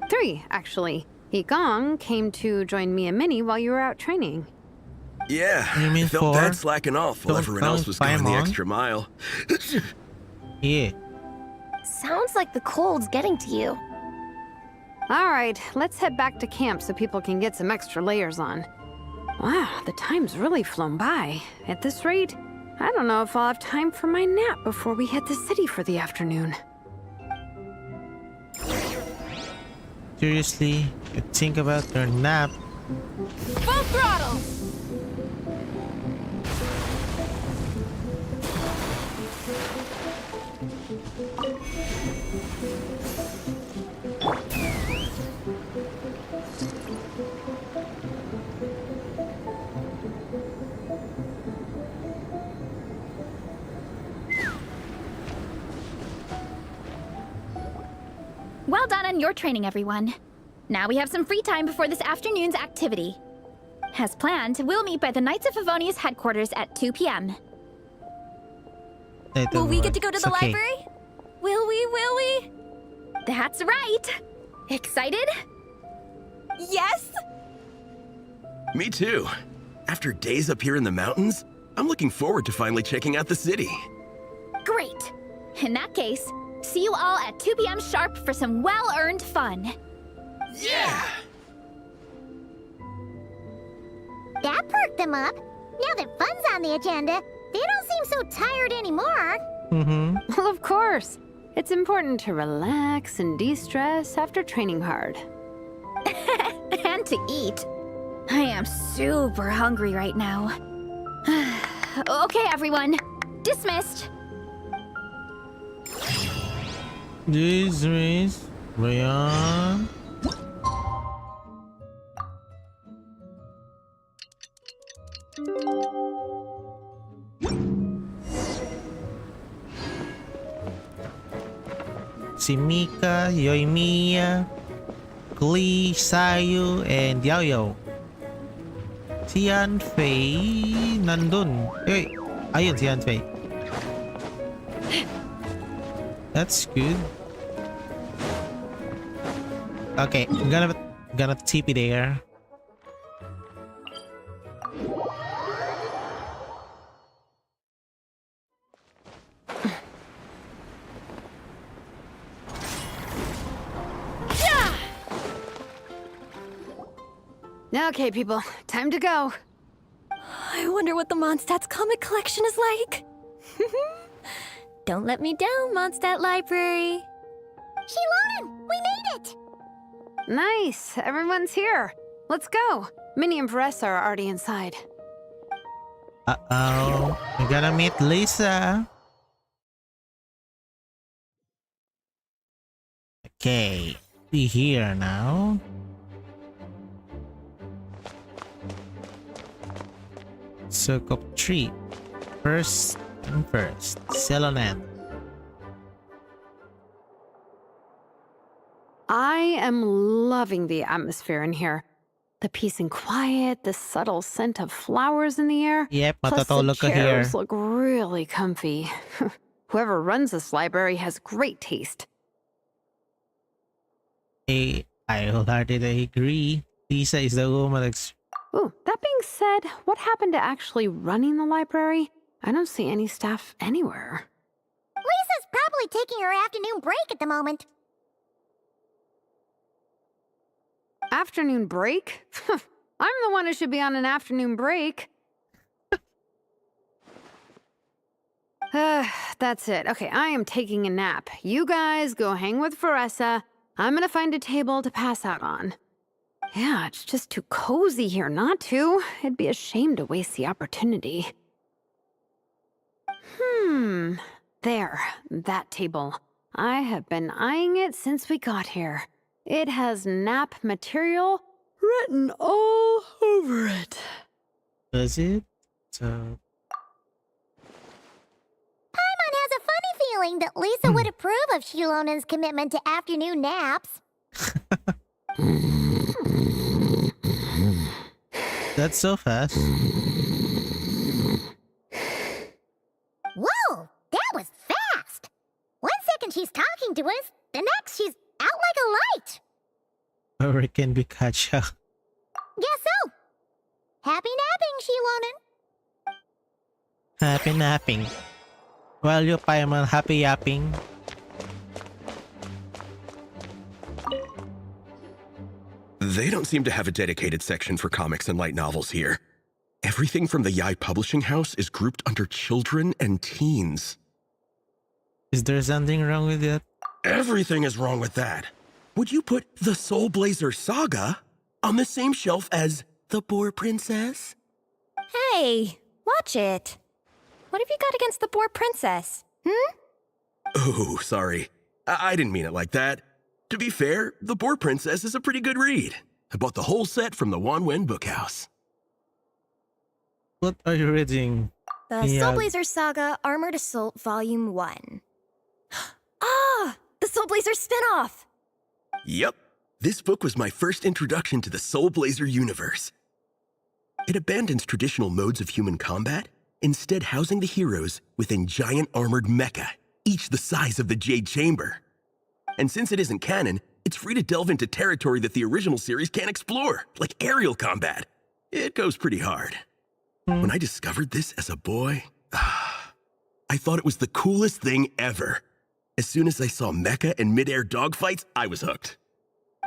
3, actually. Gong came to join me and Minnie while you were out training. Yeah, You mean I felt 4? bad slacking off while Don't everyone else count was going the Paimon? extra mile. Yeah. Sounds like the cold's getting to you. All right, let's head back to camp so people can get some extra layers on. Wow, the time's really flown by. At this rate, I don't know if I'll have time for my nap before we hit the city for the afternoon. Seriously, you think about your nap. Full throttle! Well done on your training, everyone. Now we have some free time before this afternoon's activity. As planned, we'll meet by the Knights of Favonius headquarters at 2 p.m. Hey, Will don't we worry. get to go to It's the okay. library? Will we? Will we? That's right! Excited? Yes! Me too. After days up here in the mountains, I'm looking forward to finally checking out the city. Great! In that case, see you all at 2 p.m. sharp for some well-earned fun. Yeah! That perked them up. Now that fun's on the agenda, they don't seem so tired anymore. Well, of course. It's important to relax and de-stress after training hard. And to eat. I am super hungry right now. Okay, everyone. Dismissed. Dismiss. Brian. Si Mika, Yoimiya, Glee, Sayu, and Yaoyo. Si Yanfei nandun. Ayun si Yanfei. That's good. Okay, I'm gonna TP there. Okay, people, time to go. I wonder what the Mondstadt's comic collection is like. Don't let me down, Mondstadt Library. Shilonen, we made it! Nice, everyone's here. Let's go. Minnie and Varessa are already inside. Uh-oh, we're gonna meet Lisa. Okay, we here now. Circle 3. First and first. Celonet. I am loving the atmosphere in here. The peace and quiet, the subtle scent of flowers in the air. Yep, Plus the matutulog ka here. chairs look really comfy. Whoever runs this library has great taste. I wholeheartedly agree. Lisa is the woman Ooh, that being said, what happened to actually running the library? I don't see any staff anywhere. Lisa's probably taking her afternoon break at the moment. Afternoon break? I'm the one who should be on an afternoon break. That's it. Okay, I am taking a nap. You guys go hang with Varessa. I'm gonna find a table to pass out on. Yeah, it's just too cozy here not to. It'd be a shame to waste the opportunity. There, that table. I have been eyeing it since we got here. It has nap material written all over it. Does it? Paimon has a funny feeling that Lisa would approve of Shilonen's commitment to afternoon naps. That's so fast. Whoa, that was fast! 1 second she's talking to us, the next she's out like a light. Or it can be Kacha. Guess so. Happy napping, Shilonen. Happy napping. While you Paimon happy yapping. They don't seem to have a dedicated section for comics and light novels here. Everything from the Yai Publishing House is grouped under children and teens. Is there something wrong with it? Everything is wrong with that. Would you put the Soulblazer saga on the same shelf as The Boar Princess? Hey, watch it. What have you got against the Boar Princess? Oh, sorry. I didn't mean it like that. To be fair, The Boar Princess is a pretty good read. I bought the whole set from the Wanwen Bookhouse. What are you reading? The Yeah. Soulblazer Saga Armored Assault Volume 1. Ah! The Soulblazer spin-off! Yep. This book was my first introduction to the Soulblazer universe. It abandons traditional modes of human combat, instead housing the heroes within giant armored mecha, each the size of the Jade Chamber. And since it isn't canon, it's free to delve into territory that the original series can't explore, like aerial combat. It goes pretty hard. When I discovered this as a boy, I thought it was the coolest thing ever. As soon as I saw mecha and mid-air dogfights, I was hooked.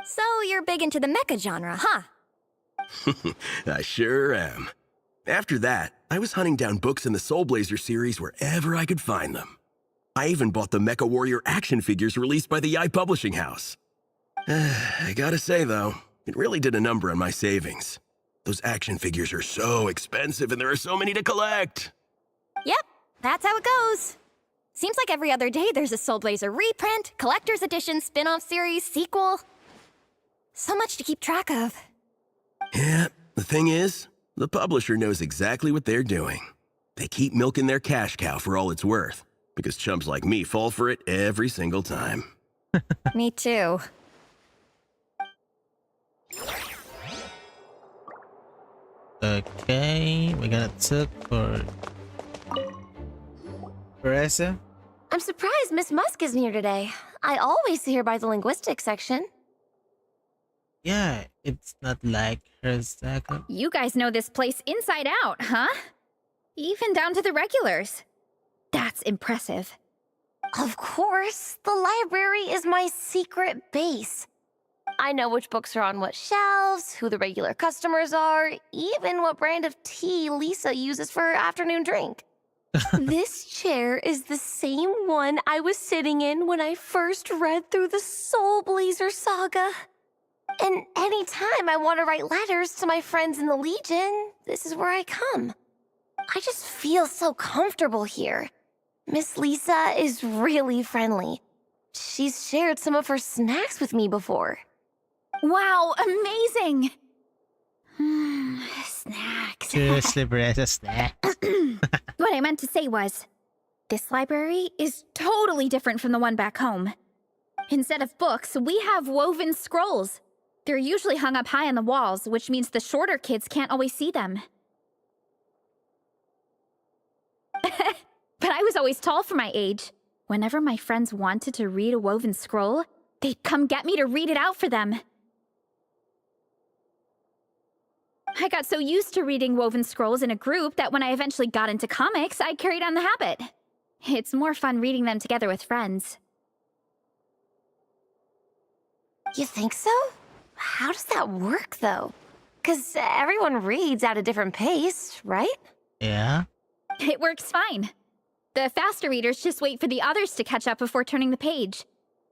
So you're big into the mecha genre, huh? I sure am. After that, I was hunting down books in the Soulblazer series wherever I could find them. I even bought the Mecha Warrior action figures released by the Yai Publishing House. I gotta say, though, it really did a number on my savings. Those action figures are so expensive and there are so many to collect. Yep, that's how it goes. Seems like every other day there's a Soulblazer reprint, collector's edition, spin-off series, sequel. So much to keep track of. Yeah, the thing is, the publisher knows exactly what they're doing. They keep milking their cash cow for all it's worth, because chumps like me fall for it every single time. Me too. Okay, we're gonna look for Teresa. I'm surprised Miss Musk isn't here today. I always see her by the linguistics section. Yeah, it's not like her second. You guys know this place inside out, huh? Even down to the regulars. That's impressive. Of course, the library is my secret base. I know which books are on what shelves, who the regular customers are, even what brand of tea Lisa uses for her afternoon drink. This chair is the same one I was sitting in when I first read through the Soulblazers saga. And anytime I want to write letters to my friends in the Legion, this is where I come. I just feel so comfortable here. Miss Lisa is really friendly. She's shared some of her snacks with me before. Wow, amazing! Snacks. Seriously, Teresa, snacks. What I meant to say was, this library is totally different from the one back home. Instead of books, we have woven scrolls. They're usually hung up high on the walls, which means the shorter kids can't always see them. But I was always tall for my age. Whenever my friends wanted to read a woven scroll, they'd come get me to read it out for them. I got so used to reading woven scrolls in a group that when I eventually got into comics, I carried on the habit. It's more fun reading them together with friends. You think so? How does that work, though? Because everyone reads at a different pace, right? Yeah. It works fine. The faster readers just wait for the others to catch up before turning the page.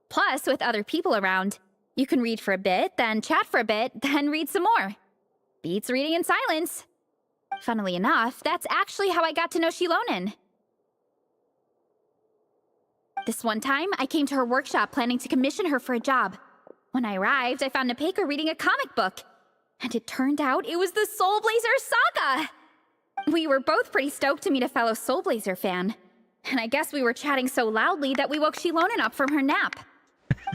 Plus, with other people around, you can read for a bit, then chat for a bit, then read some more. Beats reading in silence. Funnily enough, that's actually how I got to know Shilonen. This one time, I came to her workshop planning to commission her for a job. When I arrived, I found Nepeka reading a comic book. And it turned out it was the Soulblazers saga! We were both pretty stoked to meet a fellow Soulblazer fan. And I guess we were chatting so loudly that we woke Shilonen up from her nap.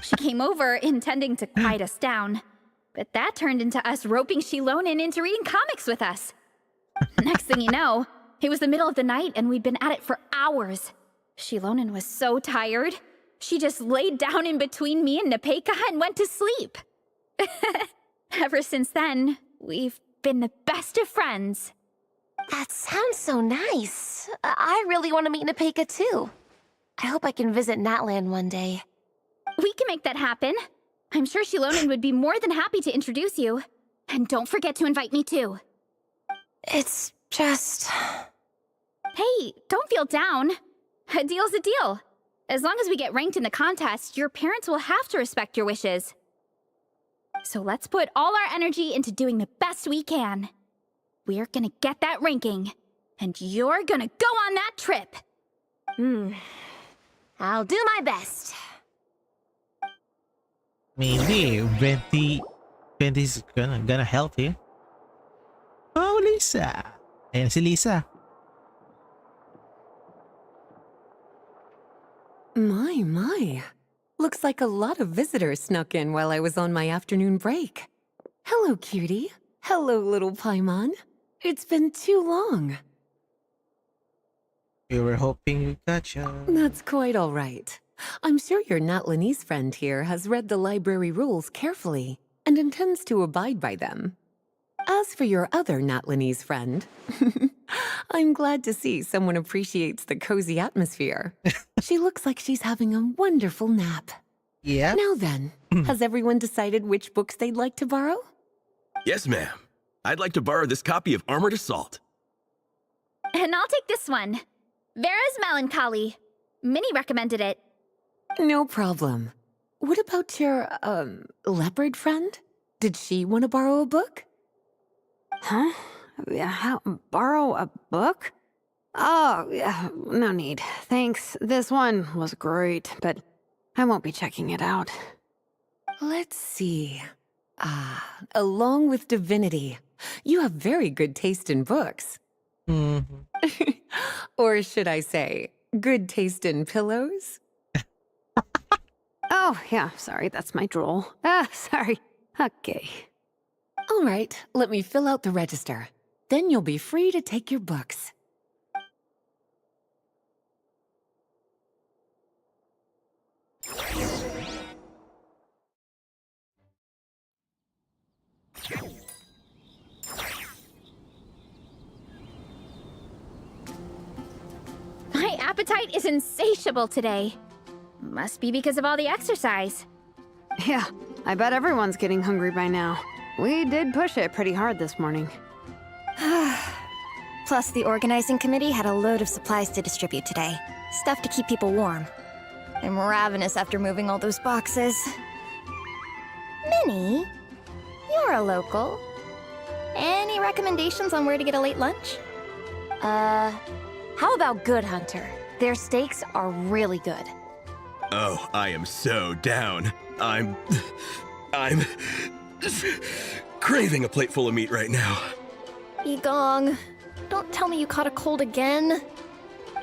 She came over, intending to quiet us down. But that turned into us roping Shilonen into reading comics with us. Next thing you know, it was the middle of the night and we'd been at it for hours. Shilonen was so tired, she just laid down in between me and Nepeka and went to sleep. Ever since then, we've been the best of friends. That sounds so nice. I really want to meet Nepeka too. I hope I can visit Natlan one day. We can make that happen. I'm sure Shilonen would be more than happy to introduce you. And don't forget to invite me too. It's just... Hey, don't feel down. A deal's a deal. As long as we get ranked in the contest, your parents will have to respect your wishes. So let's put all our energy into doing the best we can. We're gonna get that ranking, and you're gonna go on that trip. I'll do my best. Maybe Venti's gonna help you. Oh, Lisa. Ayan si Lisa. My. Looks like a lot of visitors snuck in while I was on my afternoon break. Hello, cutie. Hello, little Paimon. It's been too long. We were hoping you'd catch up. That's quite all right. I'm sure your Natlanese friend here has read the library rules carefully and intends to abide by them. As for your other Natlanese friend, I'm glad to see someone appreciates the cozy atmosphere. She looks like she's having a wonderful nap. Yeah. Now then, has everyone decided which books they'd like to borrow? Yes, ma'am. I'd like to borrow this copy of Armored Assault. And I'll take this one. Vera's Melancholy. Minnie recommended it. No problem. What about your, leopard friend? Did she want to borrow a book? Huh? Borrow a book? Oh, yeah, no need. Thanks. This one was great, but I won't be checking it out. Let's see. Along with Divinity, you have very good taste in books. Or should I say, good taste in pillows? Oh, yeah, sorry, that's my drool. Sorry. Okay. All right, let me fill out the register. Then you'll be free to take your books. My appetite is insatiable today. Must be because of all the exercise. Yeah, I bet everyone's getting hungry by now. We did push it pretty hard this morning. Plus, the organizing committee had a load of supplies to distribute today. Stuff to keep people warm. I'm ravenous after moving all those boxes. Minnie, you're a local. Any recommendations on where to get a late lunch? How about Good Hunter? Their steaks are really good. Oh, I am so down. I'm craving a plate full of meat right now. Igong, don't tell me you caught a cold again.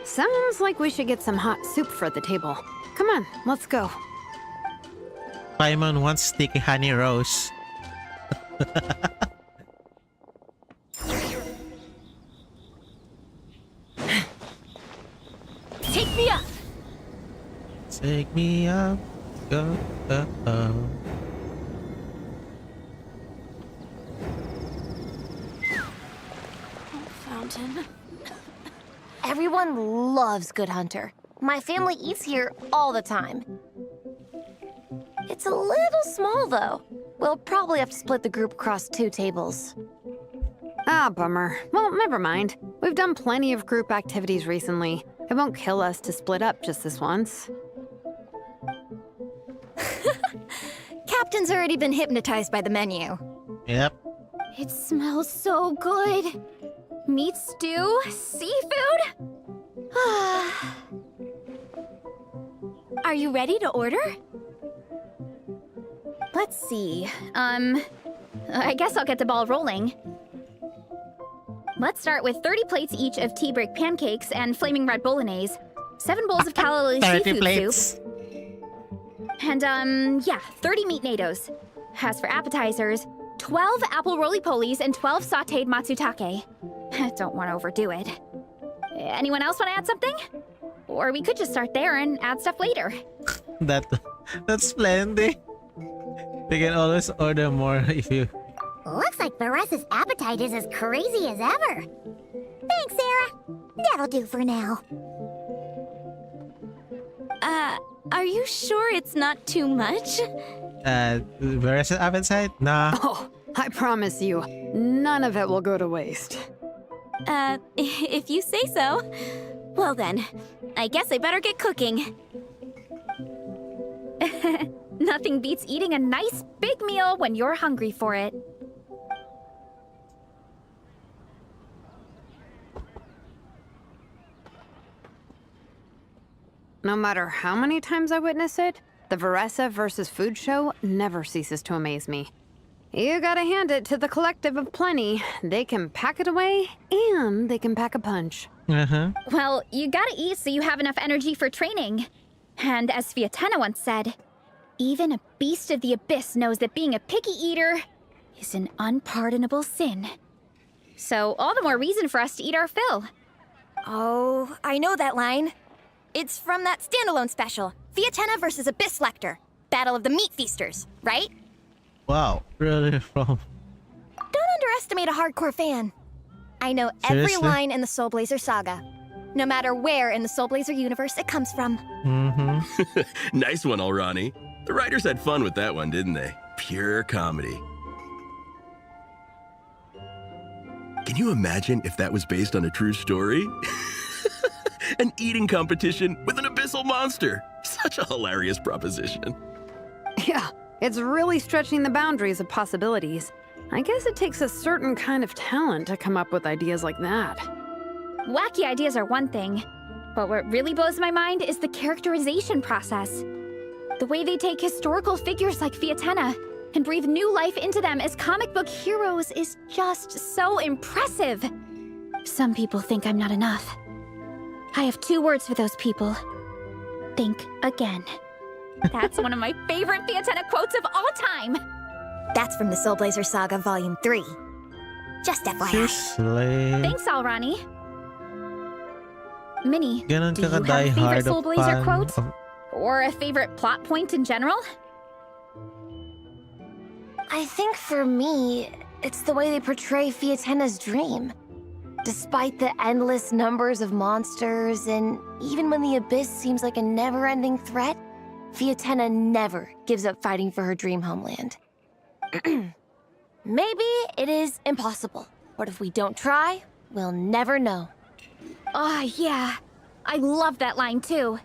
Sounds like we should get some hot soup for the table. Come on, let's go. Paimon wants sticky honey rose. Take me up! Take me up, go, Fountain. Everyone loves Good Hunter. My family eats here all the time. It's a little small, though. We'll probably have to split the group across 2 tables. Ah, bummer. Well, never mind. We've done plenty of group activities recently. It won't kill us to split up just this once. Captain's already been hypnotized by the menu. Yep. It smells so good. Meat stew? Seafood? Are you ready to order? Let's see. I guess I'll get the ball rolling. Let's start with 30 plates each of tea break pancakes and flaming red bolognese, 7 bowls of calorie 30 seafood plates. soup, and, yeah, 30 meat nados. As for appetizers, 12 apple roly-polies and 12 sauteed matsutake. Don't want to overdo it. Anyone else want to add something? Or we could just start there and add stuff later. That's splendid. We can always order more if you... Looks like Varesa's appetite is as crazy as ever. Thanks, Sarah. That'll do for now. Are you sure it's not too much? Where is the appetite? Nah. Oh, I promise you, none of it will go to waste. If you say so. Well then, I guess I better get cooking. Nothing beats eating a nice big meal when you're hungry for it. No matter how many times I witness it, the Varesa versus Food show never ceases to amaze me. You gotta hand it to the collective of plenty. They can pack it away, and they can pack a punch. Well, you gotta eat so you have enough energy for training. And as Vietena once said, even a beast of the abyss knows that being a picky eater is an unpardonable sin. So all the more reason for us to eat our fill. Oh, I know that line. It's from that standalone special, Vietena versus Abyss Lecter, Battle of the Meat Feasters, right? Wow, really from... Don't underestimate a hardcore fan. I know every Seriously? line in the Soulblazer saga, no matter where in the Soulblazer universe it comes from. Nice one, Alrani. The writers had fun with that one, didn't they? Pure comedy. Can you imagine if that was based on a true story? An eating competition with an abyssal monster. Such a hilarious proposition. Yeah, it's really stretching the boundaries of possibilities. I guess it takes a certain kind of talent to come up with ideas like that. Wacky ideas are one thing, but what really blows my mind is the characterization process. The way they take historical figures like Vietena and breathe new life into them as comic book heroes is just so impressive. Some people think I'm not enough. I have 2 words for those people. Think again. That's one of my favorite Fiatenna quotes of all time. That's from the Soulblazer Saga Volume 3. Just FYI. Seriously. Thanks, Alrani. Minnie, Ganon do ka you have a ka-die favorite hard of Soulblazer fan quote? of- Or a favorite plot point in general? I think for me, it's the way they portray Fiatenna's dream. Despite the endless numbers of monsters, and even when the Abyss seems like a never-ending threat, Fiatenna never gives up fighting for her dream homeland. Maybe it is impossible, but if we don't try, we'll never know. Yeah. I love that line too.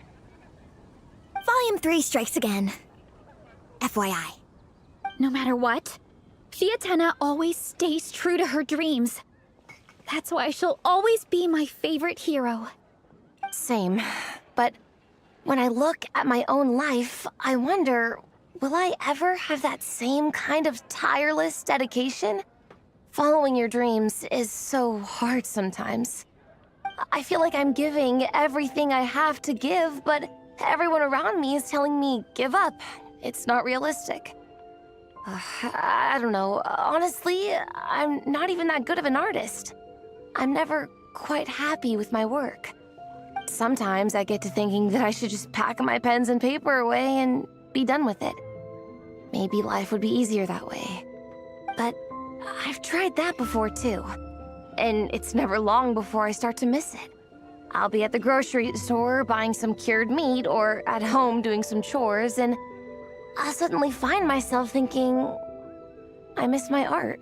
Volume 3 strikes again. FYI. No matter what, Fiatenna always stays true to her dreams. That's why she'll always be my favorite hero. Same, but when I look at my own life, I wonder, will I ever have that same kind of tireless dedication? Following your dreams is so hard sometimes. I feel like I'm giving everything I have to give, but everyone around me is telling me, give up. It's not realistic. I don't know. Honestly, I'm not even that good of an artist. I'm never quite happy with my work. Sometimes I get to thinking that I should just pack my pens and paper away and be done with it. Maybe life would be easier that way. But I've tried that before too. And it's never long before I start to miss it. I'll be at the grocery store buying some cured meat or at home doing some chores, and I'll suddenly find myself thinking, I miss my art.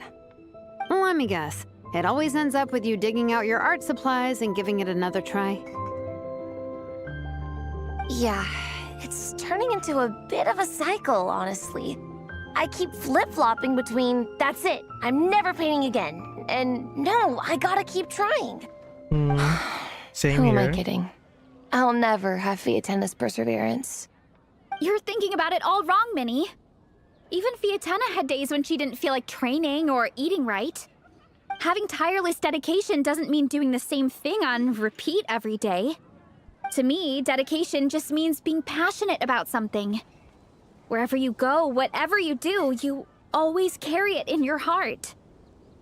Well, let me guess. It always ends up with you digging out your art supplies and giving it another try. Yeah, it's turning into a bit of a cycle, honestly. I keep flip-flopping between, that's it, I'm never painting again, and no, I gotta keep trying. Same Who here. am I kidding? I'll never have Fiatenna's perseverance. You're thinking about it all wrong, Minnie. Even Fiatenna had days when she didn't feel like training or eating right. Having tireless dedication doesn't mean doing the same thing on repeat every day. To me, dedication just means being passionate about something. Wherever you go, whatever you do, you always carry it in your heart.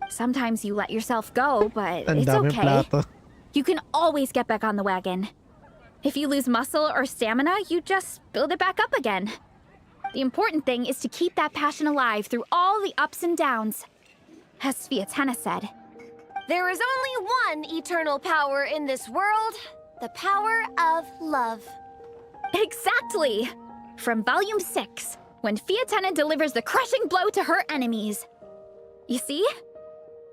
Sometimes you let yourself go, but Ang it's daming okay. plato. You can always get back on the wagon. If you lose muscle or stamina, you just build it back up again. The important thing is to keep that passion alive through all the ups and downs. As Fiatenna said, There is only one eternal power in this world, the power of love. exactly! From Volume 6, when Fiatenna delivers the crushing blow to her enemies. You see?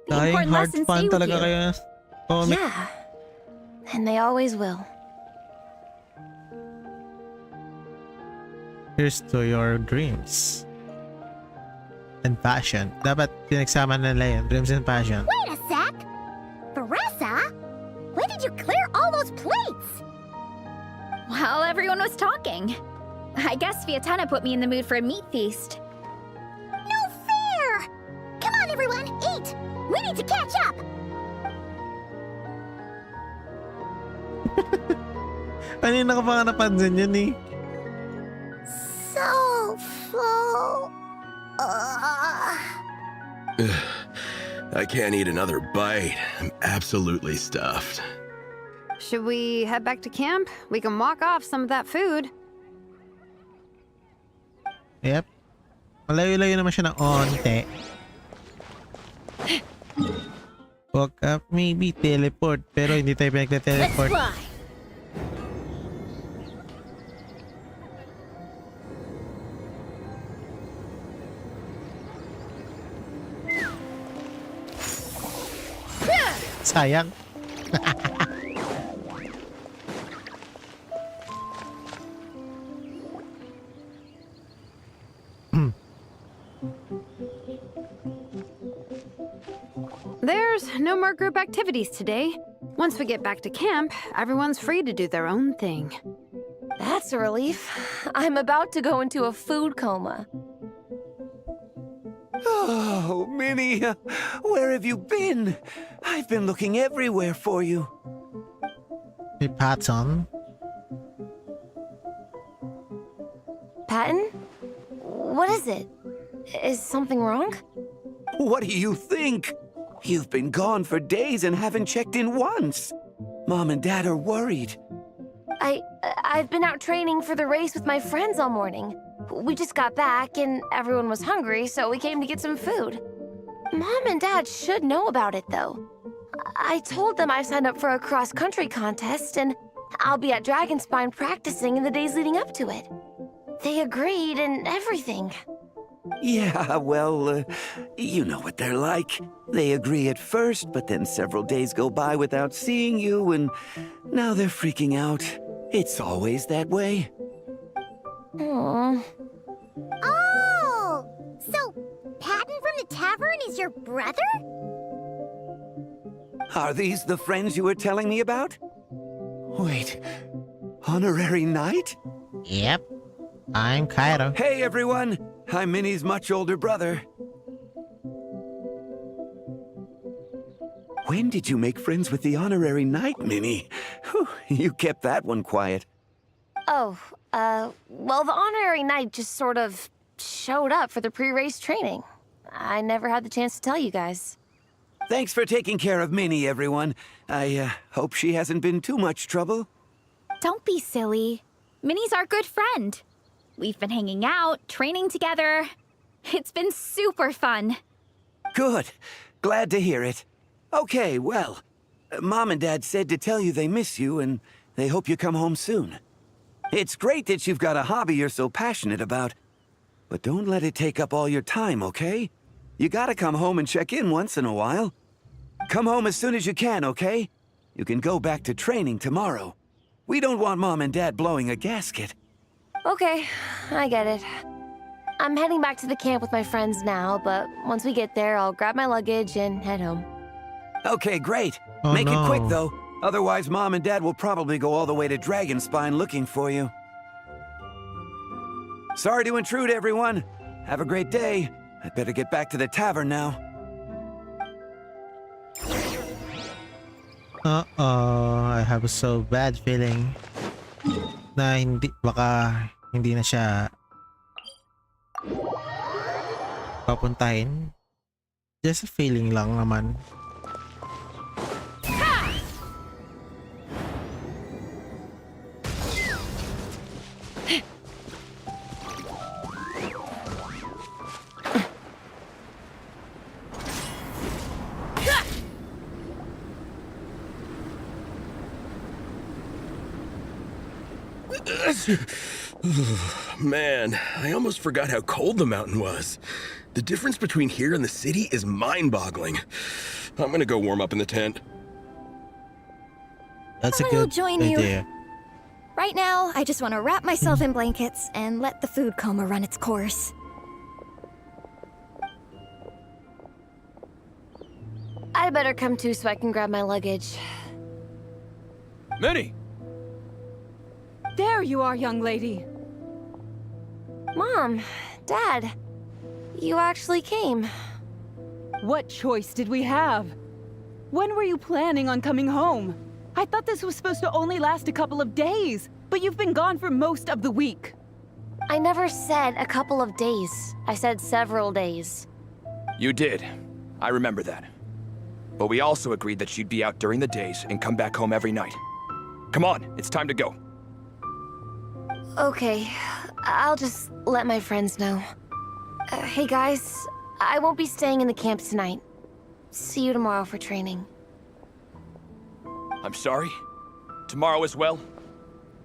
The Dying important hard lessons fan stay with talaga you. kaya comic. Yeah, and they always will. Here's to your dreams. And passion. Dapat pinagsama nila yun. Dreams and passion. Wait a sec! Veressa? When did you clear all those plates? While everyone was talking. I guess Fiatenna put me in the mood for a meat feast. No fair! Come on, everyone, eat! We need to catch up! Kanina ko pa nga napansin yun eh. So full. I can't eat another bite. I'm absolutely stuffed. Should we head back to camp? We can walk off some of that food. Yep. Malayo-layo naman siya ng onte. Walk up, maybe teleport. Pero hindi tayo pinagte-teleport. Sayang. There's no more group activities today. Once we get back to camp, everyone's free to do their own thing. That's a relief. I'm about to go into a food coma. Oh, Minnie, where have you been? I've been looking everywhere for you. May patson. Patton? What is it? Is something wrong? What do you think? You've been gone for days and haven't checked in once. Mom and Dad are worried. I've been out training for the race with my friends all morning. We just got back and everyone was hungry, so we came to get some food. Mom and Dad should know about it, though. I told them I signed up for a cross-country contest and I'll be at Dragonspine practicing in the days leading up to it. They agreed and everything. Yeah, well, you know what they're like. They agree at first, but then several days go by without seeing you, and now they're freaking out. It's always that way. Aww. Oh! So, Patton from the tavern is your brother? Are these the friends you were telling me about? Wait, Honorary Knight? Yep. I'm Cairo. Hey, everyone! I'm Minnie's much older brother. When did you make friends with the Honorary Knight, Minnie? Whew, you kept that one quiet. Oh, well, the Honorary Knight just sort of showed up for the pre-race training. I never had the chance to tell you guys. Thanks for taking care of Minnie, everyone. I hope she hasn't been too much trouble. Don't be silly. Minnie's our good friend. We've been hanging out, training together. It's been super fun. Good. Glad to hear it. Okay, well, Mom and Dad said to tell you they miss you and they hope you come home soon. It's great that you've got a hobby you're so passionate about, but don't let it take up all your time, okay? You gotta come home and check in once in a while. Come home as soon as you can, okay? You can go back to training tomorrow. We don't want Mom and Dad blowing a gasket. Okay, I get it. I'm heading back to the camp with my friends now, but once we get there, I'll grab my luggage and head home. Okay, great. Oh, Make it quick, no. though. Otherwise, Mom and Dad will probably go all the way to Dragonspine looking for you. Sorry to intrude, everyone. Have a great day. I'd better get back to the tavern now. I have a so bad feeling na baka hindi na siya papuntahin. Just a feeling lang naman. Man, I almost forgot how cold the mountain was. The difference between here and the city is mind-boggling. I'm gonna go warm up in the tent. That's a I'll good join you. idea. Right now, I just want to wrap myself in blankets and let the food coma run its course. I'd better come too so I can grab my luggage. Minnie! There you are, young lady. Mom, Dad, you actually came. What choice did we have? When were you planning on coming home? I thought this was supposed to only last a couple of days, but you've been gone for most of the week. I never said a couple of days. I said several days. You did. I remember that. But we also agreed that she'd be out during the days and come back home every night. Come on, it's time to go. Okay, I'll just let my friends know. Hey guys, I won't be staying in the camp tonight. See you tomorrow for training. I'm sorry. Tomorrow as well.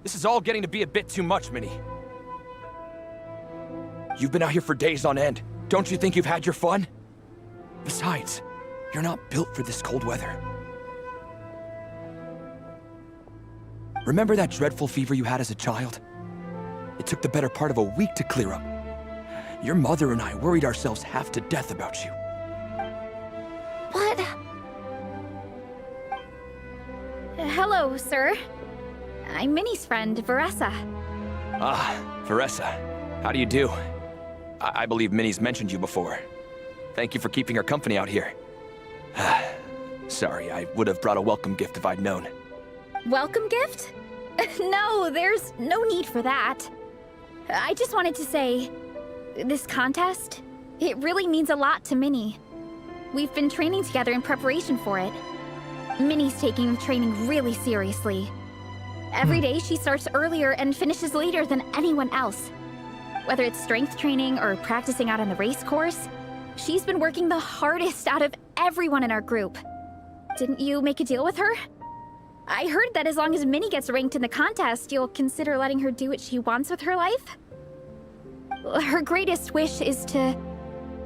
This is all getting to be a bit too much, Minnie. You've been out here for days on end. Don't you think you've had your fun? Besides, you're not built for this cold weather. Remember that dreadful fever you had as a child? It took the better part of a week to clear up. Your mother and I worried ourselves half to death about you. What? Hello, sir. I'm Minnie's friend, Veressa. Ah, Veressa. How do you do? I believe Minnie's mentioned you before. Thank you for keeping her company out here. Sorry, I would have brought a welcome gift if I'd known. Welcome gift? No, there's no need for that. I just wanted to say, this contest, it really means a lot to Minnie. We've been training together in preparation for it. Minnie's taking training really seriously. Every day she starts earlier and finishes later than anyone else. Whether it's strength training or practicing out on the race course, she's been working the hardest out of everyone in our group. Didn't you make a deal with her? I heard that as long as Minnie gets ranked in the contest, you'll consider letting her do what she wants with her life? Her greatest wish is to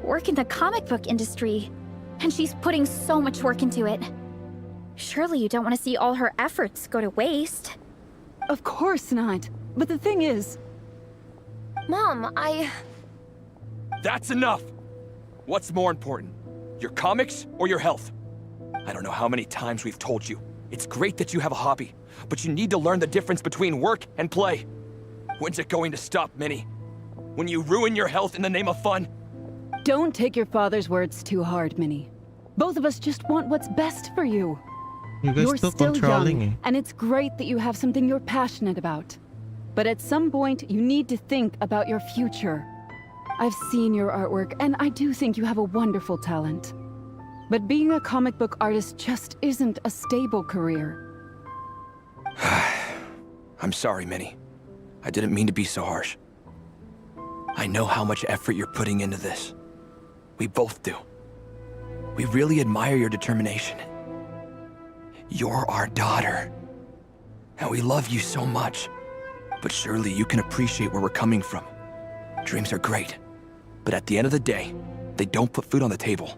work in the comic book industry, and she's putting so much work into it. Surely you don't want to see all her efforts go to waste. Of course not. But the thing is... Mom, That's enough! What's more important? Your comics or your health? I don't know how many times we've told you. It's great that you have a hobby, but you need to learn the difference between work and play. When's it going to stop, Minnie? When you ruin your health in the name of fun? Don't take your father's words too hard, Minnie. Both of us just want what's best for you. You guys You're still still controlling young, it. and it's great that you have something you're passionate about. But at some point, you need to think about your future. I've seen your artwork, and I do think you have a wonderful talent. But being a comic book artist just isn't a stable career. I'm sorry, Minnie. I didn't mean to be so harsh. I know how much effort you're putting into this. We both do. We really admire your determination. You're our daughter. And we love you so much. But surely you can appreciate where we're coming from. Dreams are great. But at the end of the day, they don't put food on the table.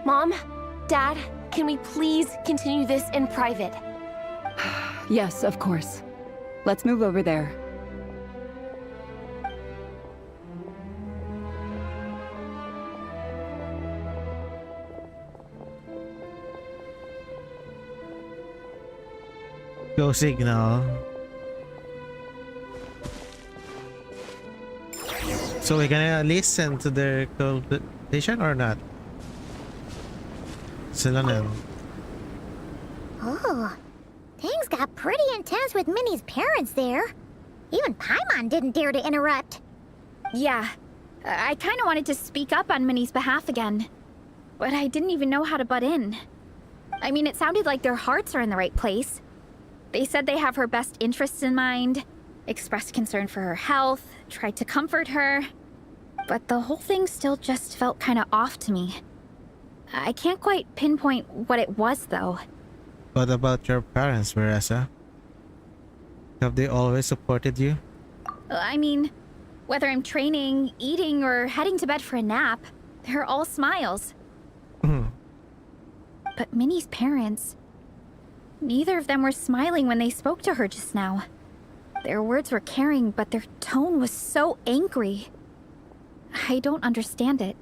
Mom, Dad, can we please continue this in private? Yes, of course. Let's move over there. Go signal. So we're gonna listen to their conversation or not? Sila na yun. Oh, things got pretty intense with Minnie's parents there. Even Paimon didn't dare to interrupt. Yeah, I kind of wanted to speak up on Minnie's behalf again. But I didn't even know how to butt in. I mean, it sounded like their hearts are in the right place. They said they have her best interests in mind, expressed concern for her health, tried to comfort her. But the whole thing still just felt kind of off to me. I can't quite pinpoint what it was, though. What about your parents, Veressa? Have they always supported you? I mean, whether I'm training, eating, or heading to bed for a nap, they're all smiles. But Minnie's parents... neither of them were smiling when they spoke to her just now. Their words were caring, but their tone was so angry. I don't understand it.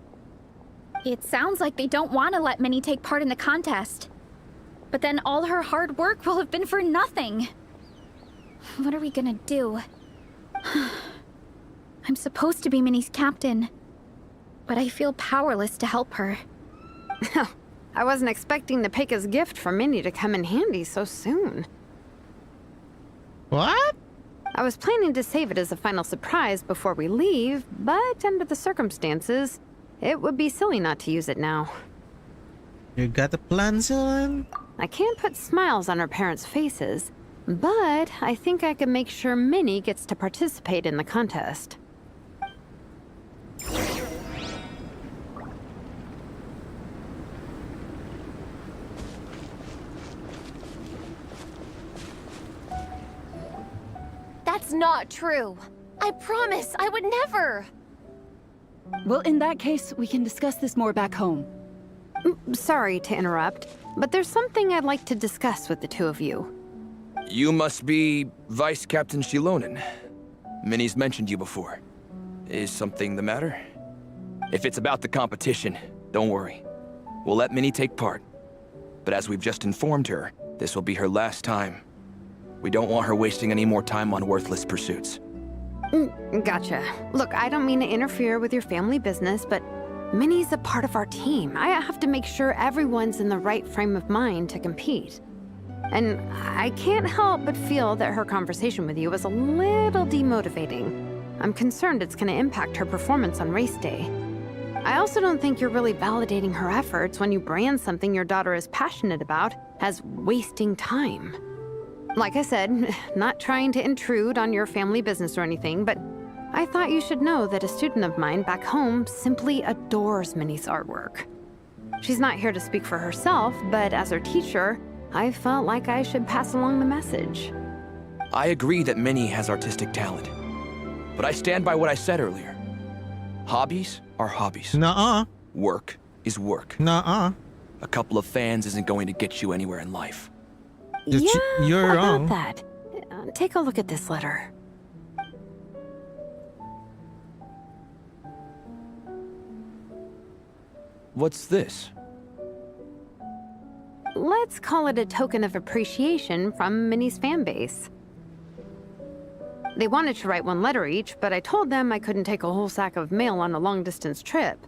It sounds like they don't want to let Minnie take part in the contest. But then all her hard work will have been for nothing. What are we gonna do? I'm supposed to be Minnie's captain, but I feel powerless to help her. I wasn't expecting the Peka's gift for Minnie to come in handy so soon. What? I was planning to save it as a final surprise before we leave, but under the circumstances, it would be silly not to use it now. You got a plan, Zilan? I can't put smiles on her parents' faces, but I think I can make sure Minnie gets to participate in the contest. That's not true. I promise, I would never. Well, in that case, we can discuss this more back home. Sorry to interrupt, but there's something I'd like to discuss with the two of you. You must be Vice Captain Shilonen. Minnie's mentioned you before. Is something the matter? If it's about the competition, don't worry. We'll let Minnie take part. But as we've just informed her, this will be her last time. We don't want her wasting any more time on worthless pursuits. Gotcha. Look, I don't mean to interfere with your family business, but Minnie's a part of our team. I have to make sure everyone's in the right frame of mind to compete. And I can't help but feel that her conversation with you was a little demotivating. I'm concerned it's going to impact her performance on race day. I also don't think you're really validating her efforts when you brand something your daughter is passionate about as wasting time. Like I said, not trying to intrude on your family business or anything, but I thought you should know that a student of mine back home simply adores Minnie's artwork. She's not here to speak for herself, but as her teacher, I felt like I should pass along the message. I agree that Minnie has artistic talent, but I stand by what I said earlier. Hobbies are hobbies. Nuh-uh. Work is work. Nuh-uh. A couple of fans isn't going to get you anywhere in life. You're how wrong. about that? Take a look at this letter. What's this? Let's call it a token of appreciation from Minnie's fan base. They wanted to write one letter each, but I told them I couldn't take a whole sack of mail on a long-distance trip.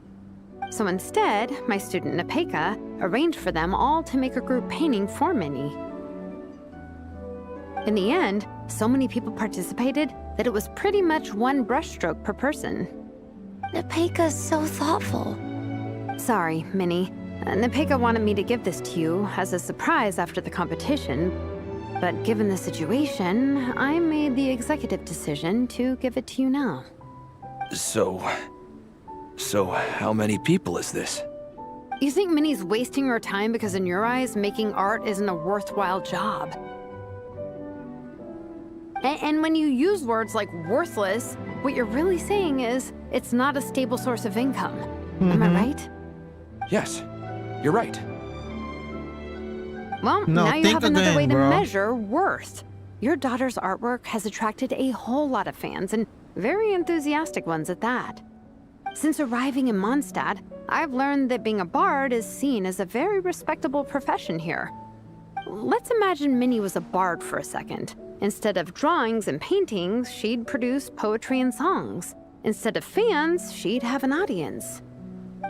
So instead, my student Napeka arranged for them all to make a group painting for Minnie. In the end, so many people participated that it was pretty much one brushstroke per person. Napeka's so thoughtful. Sorry, Minnie. Napeka wanted me to give this to you as a surprise after the competition, but given the situation, I made the executive decision to give it to you now. So how many people is this? You think Minnie's wasting her time because in your eyes, making art isn't a worthwhile job? And when you use words like worthless, what you're really saying is it's not a stable source of income. Am I right? Yes, you're right. Well, No, now you think have another again, way to bro. measure worth. Your daughter's artwork has attracted a whole lot of fans, and very enthusiastic ones at that. Since arriving in Mondstadt, I've learned that being a bard is seen as a very respectable profession here. Let's imagine Minnie was a bard for a second. Instead of drawings and paintings, she'd produce poetry and songs. Instead of fans, she'd have an audience.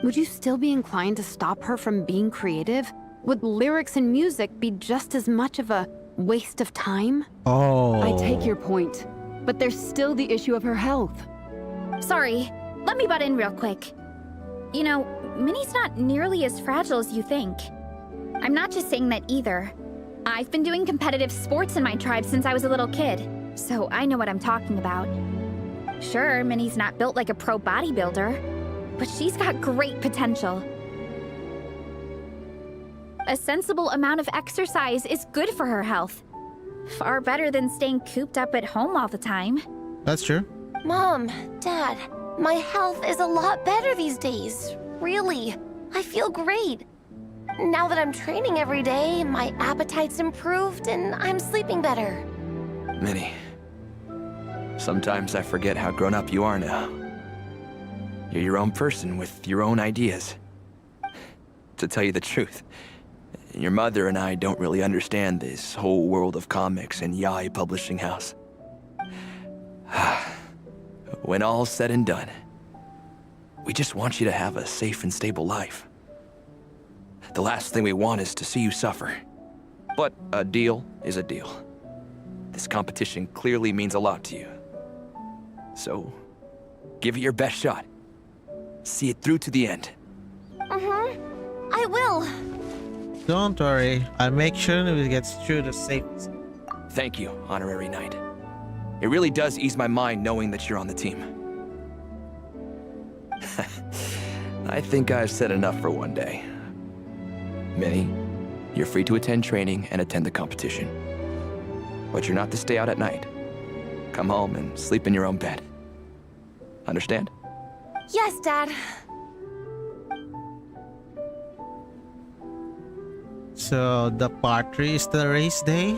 Would you still be inclined to stop her from being creative? Would lyrics and music be just as much of a waste of time? Oh. I take your point, but there's still the issue of her health. Sorry, let me butt in real quick. You know, Minnie's not nearly as fragile as you think. I'm not just saying that either. I've been doing competitive sports in my tribe since I was a little kid, so I know what I'm talking about. Sure, Minnie's not built like a pro bodybuilder, but she's got great potential. A sensible amount of exercise is good for her health. Far better than staying cooped up at home all the time. That's true. Mom, Dad, my health is a lot better these days. Really, I feel great. Now that I'm training every day, my appetite's improved and I'm sleeping better. Minnie, sometimes I forget how grown up you are now. You're your own person with your own ideas. To tell you the truth, your mother and I don't really understand this whole world of comics and yaoi publishing house. When all's said and done, we just want you to have a safe and stable life. The last thing we want is to see you suffer. But a deal is a deal. This competition clearly means a lot to you. So, give it your best shot. See it through to the end. I will. Don't worry. I'll make sure it gets through the safe. Thank you, Honorary Knight. It really does ease my mind knowing that you're on the team. I think I've said enough for one day. Minnie, you're free to attend training and attend the competition. But you're not to stay out at night. Come home and sleep in your own bed. Understand? Yes, Dad. So the part 3 is the race day?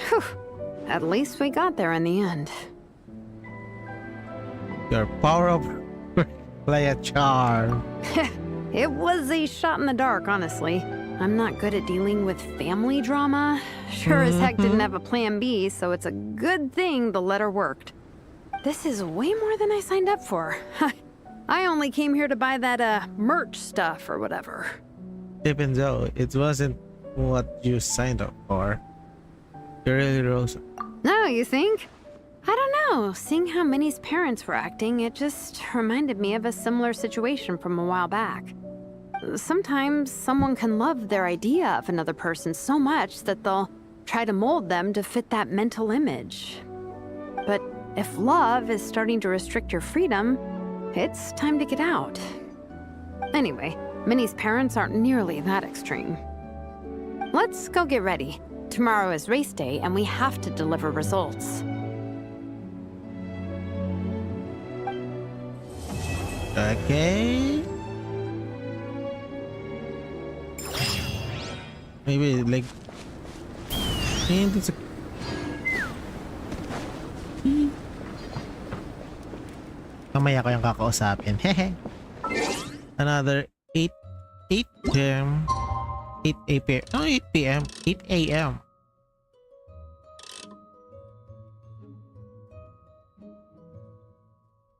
Whew. At least we got there in the end. Your power of play a charm. It was a shot in the dark, honestly. I'm not good at dealing with family drama. Sure as heck didn't have a plan B, so it's a good thing the letter worked. This is way more than I signed up for. I only came here to buy that, merch stuff or whatever. Even though it wasn't what you signed up for. You're really Rosa. No, you think? I don't know. Seeing how Minnie's parents were acting, it just reminded me of a similar situation from a while back. Sometimes someone can love their idea of another person so much that they'll try to mold them to fit that mental image. But if love is starting to restrict your freedom, it's time to get out. Anyway, Minnie's parents aren't nearly that extreme. Let's go get ready. Tomorrow is race day, and we have to deliver results. Okay. Maybe like into the mamaya ko yung kakausapin. Hehe. Another 8 p.m. 8 p.m. No, 8 p.m. 8 a.m.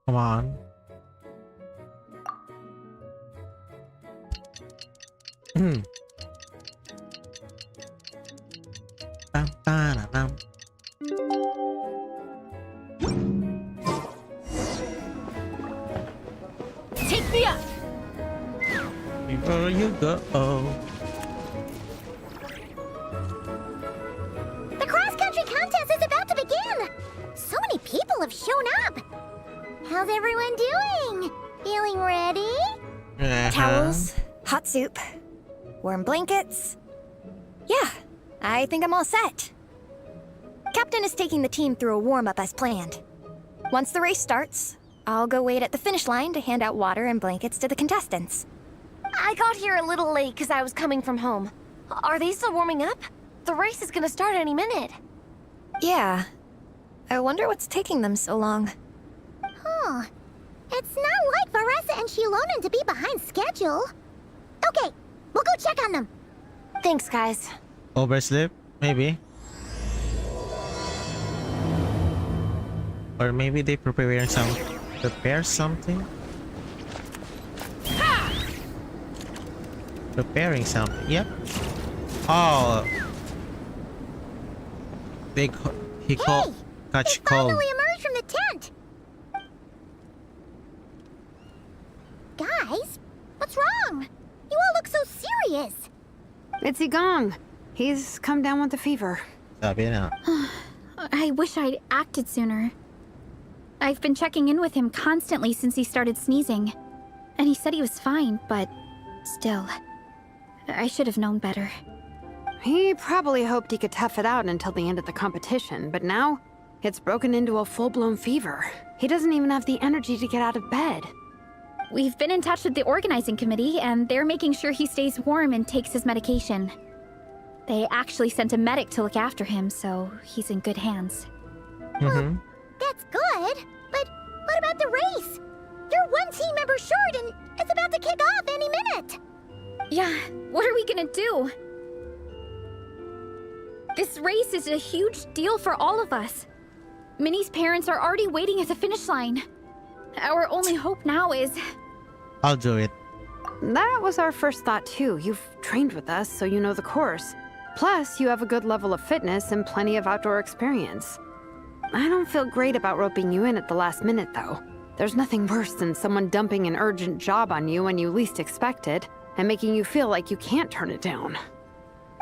Come on. Bam, bam, bam. Take me up! Before you go. The cross-country contest is about to begin! So many people have shown up! How's everyone doing? Feeling ready? Towels, hot soup, warm blankets. Yeah, I think I'm all set. Captain is taking the team through a warm-up as planned. Once the race starts, I'll go wait at the finish line to hand out water and blankets to the contestants. I got here a little late because I was coming from home. Are they still warming up? The race is gonna start any minute. Yeah. I wonder what's taking them so long. Huh. It's not like Varessa and Shilonen to be behind schedule. Okay, we'll go check on them. Thanks, guys. Oversleep? Maybe. Or maybe they prepare something. Preparing something. Yep. Oh. He catch cold. Finally emerged from the tent. Guys, what's wrong? You all look so serious. It's Igong. He's come down with a fever. Sabi na. I wish I'd acted sooner. I've been checking in with him constantly since he started sneezing. And he said he was fine, but still, I should have known better. He probably hoped he could tough it out until the end of the competition, but now it's broken into a full-blown fever. He doesn't even have the energy to get out of bed. We've been in touch with the organizing committee, and they're making sure he stays warm and takes his medication. They actually sent a medic to look after him, so he's in good hands. Mm-hmm. That's good, but what about the race? You're one team member short and it's about to kick off any minute. Yeah, what are we gonna do? This race is a huge deal for all of us. Minnie's parents are already waiting at the finish line. Our only hope now is... I'll do it. That was our first thought too. You've trained with us, so you know the course. Plus, you have a good level of fitness and plenty of outdoor experience. I don't feel great about roping you in at the last minute, though. There's nothing worse than someone dumping an urgent job on you when you least expect it, and making you feel like you can't turn it down.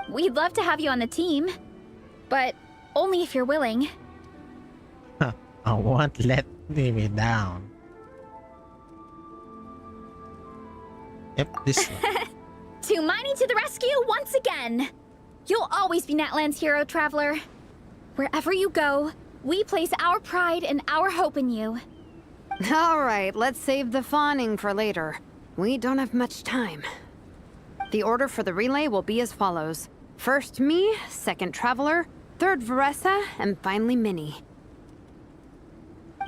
We'd love to have you on the team, but only if you're willing. I won't let me down. Yep, this one. Tumaini to the rescue once again! You'll always be Natlan's hero, Traveler. Wherever you go, we place our pride and our hope in you. All right, let's save the fawning for later. We don't have much time. The order for the relay will be as follows. First me, second Traveler, third Varessa, and finally Minnie.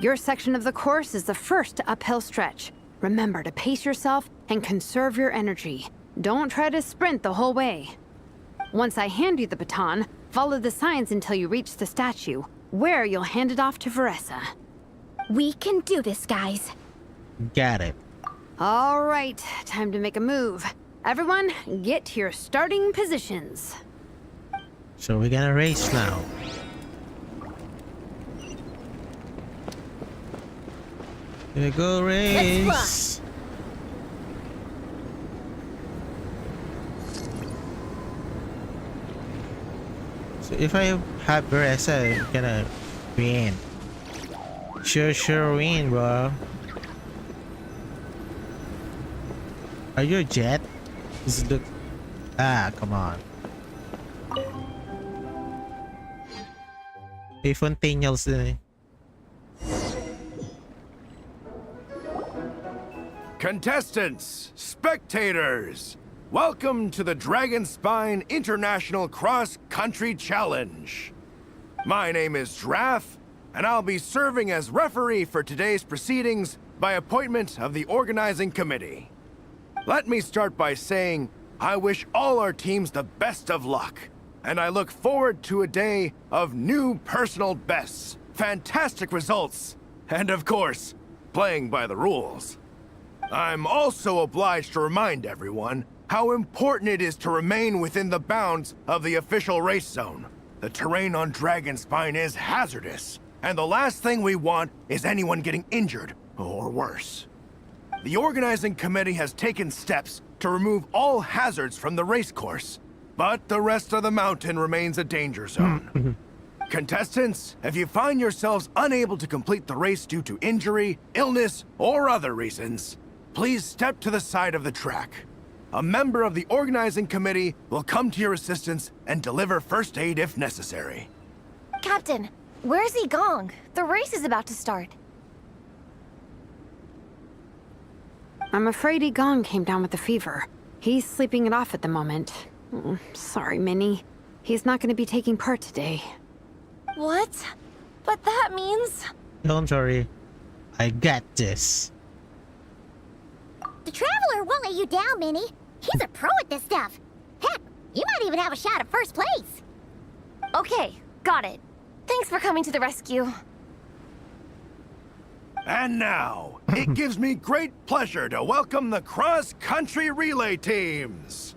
Your section of the course is the first uphill stretch. Remember to pace yourself and conserve your energy. Don't try to sprint the whole way. Once I hand you the baton, follow the signs until you reach the statue, where you'll hand it off to Varessa. We can do this, guys. Got it. All right, time to make a move. Everyone, get to your starting positions. So we're gonna race now. Here we go, race. So if I have Beressa, I'm gonna win. Sure win, bro. Are you a jet? Does it look... Ah, come on. May Fontainels din eh. Contestants, spectators, welcome to the Dragonspine International Cross Country Challenge. My name is Drath, and I'll be serving as referee for today's proceedings by appointment of the organizing committee. Let me start by saying I wish all our teams the best of luck, and I look forward to a day of new personal bests, fantastic results, and of course, playing by the rules. I'm also obliged to remind everyone how important it is to remain within the bounds of the official race zone. The terrain on Dragonspine is hazardous, and the last thing we want is anyone getting injured, or worse. The organizing committee has taken steps to remove all hazards from the race course, but the rest of the mountain remains a danger zone. Contestants, if you find yourselves unable to complete the race due to injury, illness, or other reasons, please step to the side of the track. A member of the organizing committee will come to your assistance and deliver first aid if necessary. Captain, where's Gong? The race is about to start. I'm afraid Gong came down with a fever. He's sleeping it off at the moment. Sorry, Minnie. He's not going to be taking part today. What? But that means... Don't worry. I got this. The Traveler won't let you down, Minnie. He's a pro at this stuff. Heck, you might even have a shot at first place. Okay, got it. Thanks for coming to the rescue. And now, it gives me great pleasure to welcome the cross-country relay teams.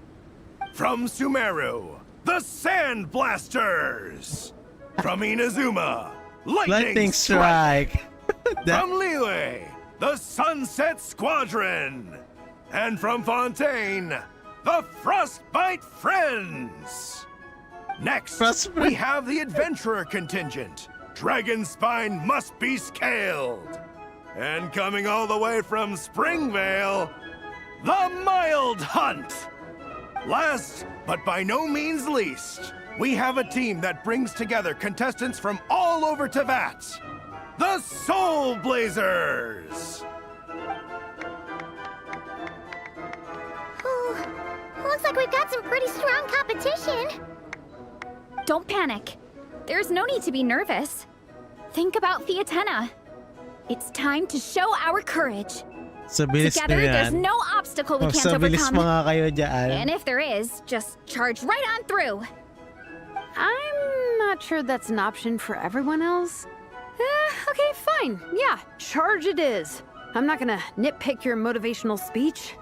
From Sumeru, the Sand Blasters. From Inazuma, Lightning Strike. From Liyue, the Sunset Squadron. And from Fontaine, the Frostbite Friends. Next, we have the Adventurer contingent. Dragonspine must be scaled. And coming all the way from Springvale, the Mild Hunt. Last, but by no means least, we have a team that brings together contestants from all over Teyvat. The Soulblazers! Looks like we've got some pretty strong competition. Don't panic. There's no need to be nervous. Think about Fiatena. It's time to show our courage. Together, there's no obstacle we can't overcome. Mga kayo dyan. And if there is, just charge right on through. I'm not sure that's an option for everyone else. Okay, fine. Yeah, charge it is. I'm not gonna nitpick your motivational speech.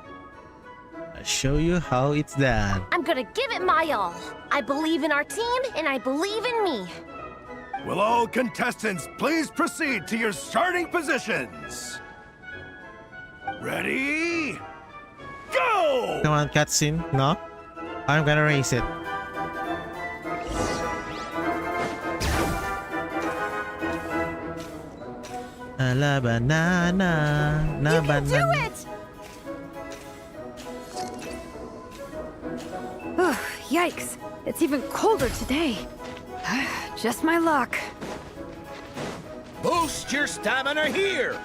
I'll show you how it's done. I'm gonna give it my all. I believe in our team, and I believe in me. Will all contestants please proceed to your starting positions? Ready? Go! Come on, cutscene. No? I'm gonna race it. La banana, You can do it! Yikes, it's even colder today. Just my luck. Boost your stamina here!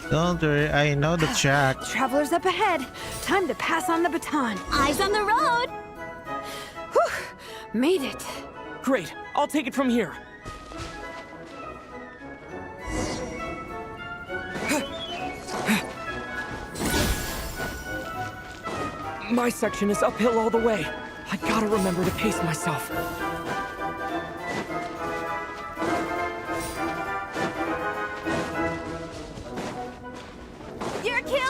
Don't worry, I know the track. Travelers up ahead. Time to pass on the baton. Eyes on the road! Whew, made it. Great, I'll take it from here. My section is uphill all the way. I gotta remember to pace myself. You're a kid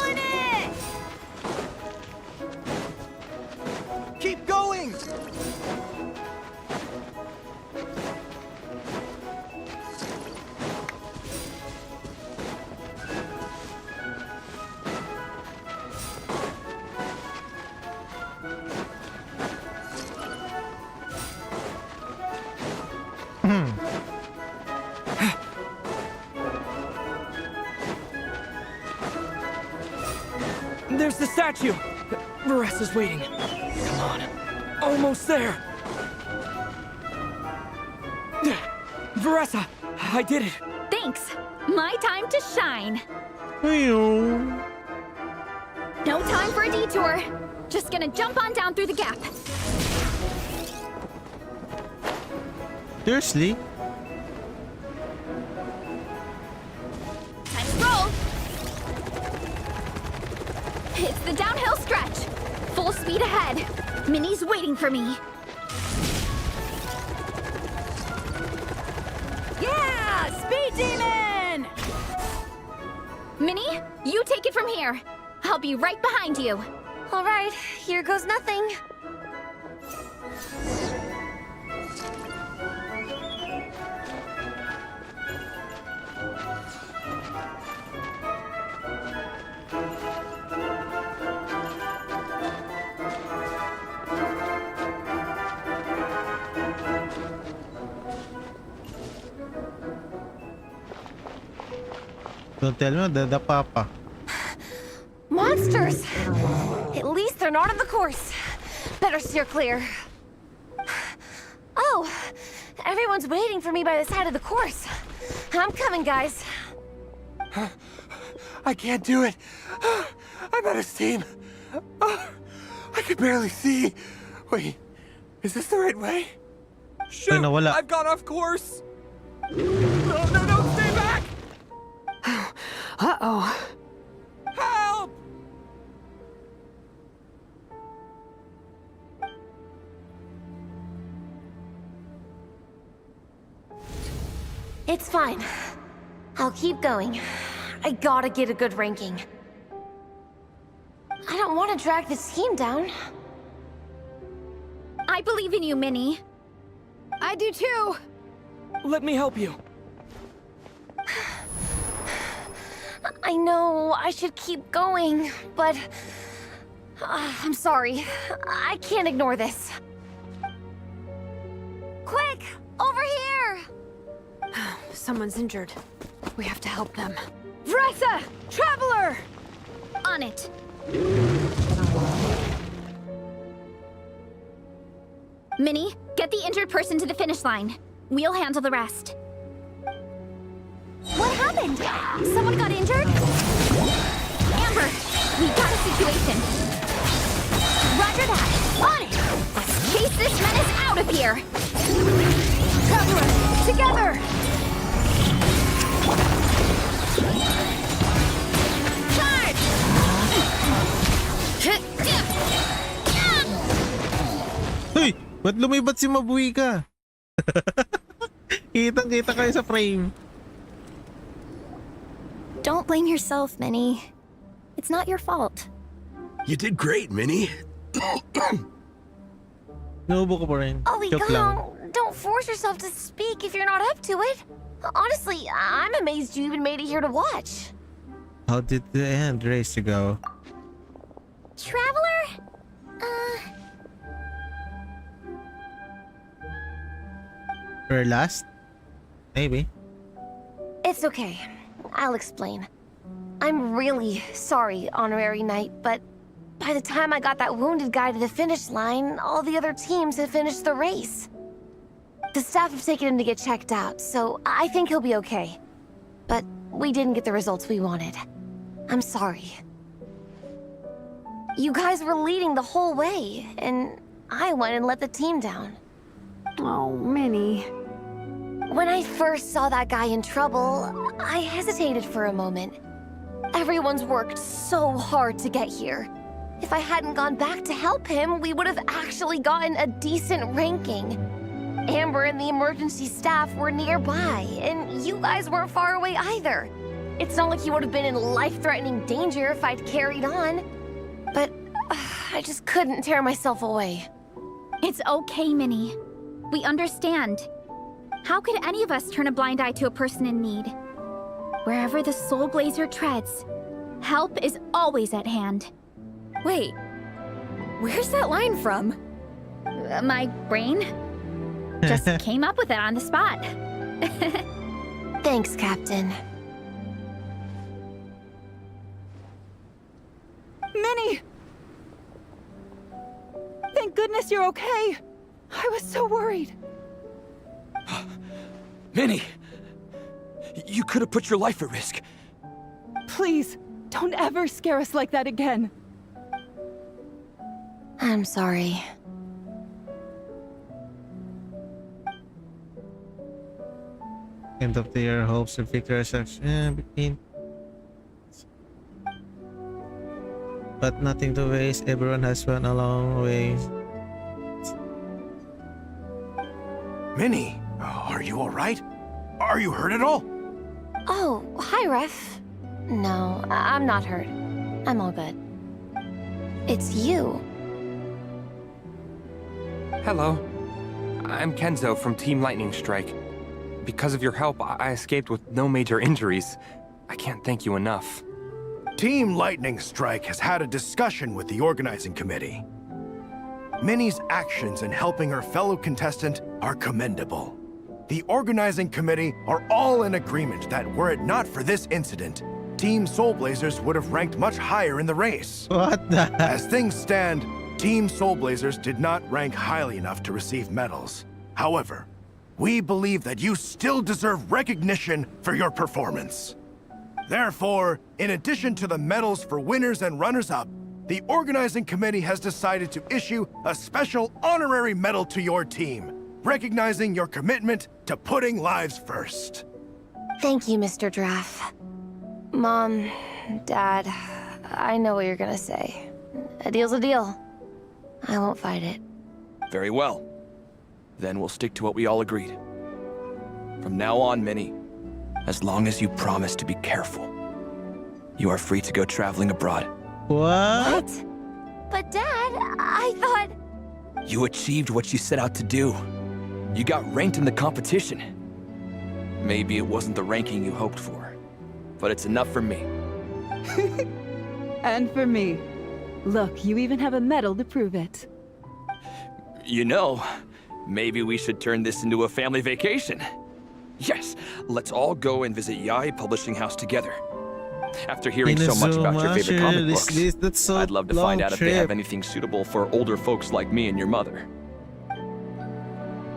There's the statue! Varesa's waiting. Come on. Almost there. Varesa, I did it. Thanks. My time to shine. No time for a detour. Just gonna jump on down through the gap. Seriously? Time to roll. It's the downhill stretch. Full speed ahead. Minnie's waiting for me. Yeah! Speed Demon! Minnie, you take it from here. I'll be right behind you. All right, here goes nothing. Don't tell me the papa. Monsters! At least they're not in the course. Better steer clear. Oh, everyone's waiting for me by the side of the course. I'm coming, guys. I can't do it. I'm out of steam. I could barely see. Wait, is this the right way? Shoot! I've gone off course! No, stay back! Uh-oh. Help! It's fine. I'll keep going. I gotta get a good ranking. I don't want to drag this team down. I believe in you, Minnie. I do too. Let me help you. I know I should keep going, but... I'm sorry. I can't ignore this. Quick! Over here! Someone's injured. We have to help them. Vresa! Traveler! On it. Minnie, get the injured person to the finish line. We'll handle the rest. What happened? Someone got injured? Amber, we've got a situation. Roger that. On it! Let's chase this menace out of here! Traveler, together! Charge! Hoy! Ba't lumibat si Mabuika? Kitang-kita kayo sa frame. Don't blame yourself, Minnie. It's not your fault. You did great, Minnie. Nubo ko pa rin. Joke lang. Don't force yourself to speak if you're not up to it. Honestly, I'm amazed you even made it here to watch. How did the end race go? Traveler? Or last? Maybe. It's okay. I'll explain. I'm really sorry, Honorary Knight, but by the time I got that wounded guy to the finish line, all the other teams had finished the race. The staff have taken him to get checked out, so I think he'll be okay. But we didn't get the results we wanted. I'm sorry. You guys were leading the whole way, and I went and let the team down. Oh, Minnie. When I first saw that guy in trouble, I hesitated for a moment. Everyone's worked so hard to get here. If I hadn't gone back to help him, we would have actually gotten a decent ranking. Amber and the emergency staff were nearby, and you guys weren't far away either. It's not like you would have been in life-threatening danger if I'd carried on. But I just couldn't tear myself away. It's okay, Minnie. We understand. How could any of us turn a blind eye to a person in need? Wherever the Soulblazer treads, help is always at hand. Wait, where's that line from? My brain? Just came up with it on the spot. Thanks, Captain. Minnie! Thank goodness you're okay. I was so worried. Minnie! You could have put your life at risk. Please, don't ever scare us like that again. I'm sorry. End of the year hopes and victories between. But nothing to waste. Everyone has run a long way. Minnie, are you alright? Are you hurt at all? Oh, hi, Ref. No, I'm not hurt. I'm all good. It's you. Hello. I'm Kenzo from Team Lightning Strike. Because of your help, I escaped with no major injuries. I can't thank you enough. Team Lightning Strike has had a discussion with the organizing committee. Minnie's actions in helping her fellow contestant are commendable. The organizing committee are all in agreement that were it not for this incident, Team Soulblazers would have ranked much higher in the race. What the heck? As things stand, Team Soulblazers did not rank highly enough to receive medals. However, we believe that you still deserve recognition for your performance. Therefore, in addition to the medals for winners and runners-up, the organizing committee has decided to issue a special honorary medal to your team, recognizing your commitment to putting lives first. Thank you, Mr. Draff. Mom, Dad, I know what you're gonna say. A deal's a deal. I won't fight it. Very well. Then we'll stick to what we all agreed. From now on, Minnie, as long as you promise to be careful, you are free to go traveling abroad. What? But Dad, I thought... You achieved what you set out to do. You got ranked in the competition. Maybe it wasn't the ranking you hoped for, but it's enough for me. And for me. Look, you even have a medal to prove it. You know, maybe we should turn this into a family vacation. Yes, let's all go and visit Yae Publishing House together. After hearing so much about your favorite comic books, that's so I'd love to find out if they trip. have anything suitable for older folks like me and your mother.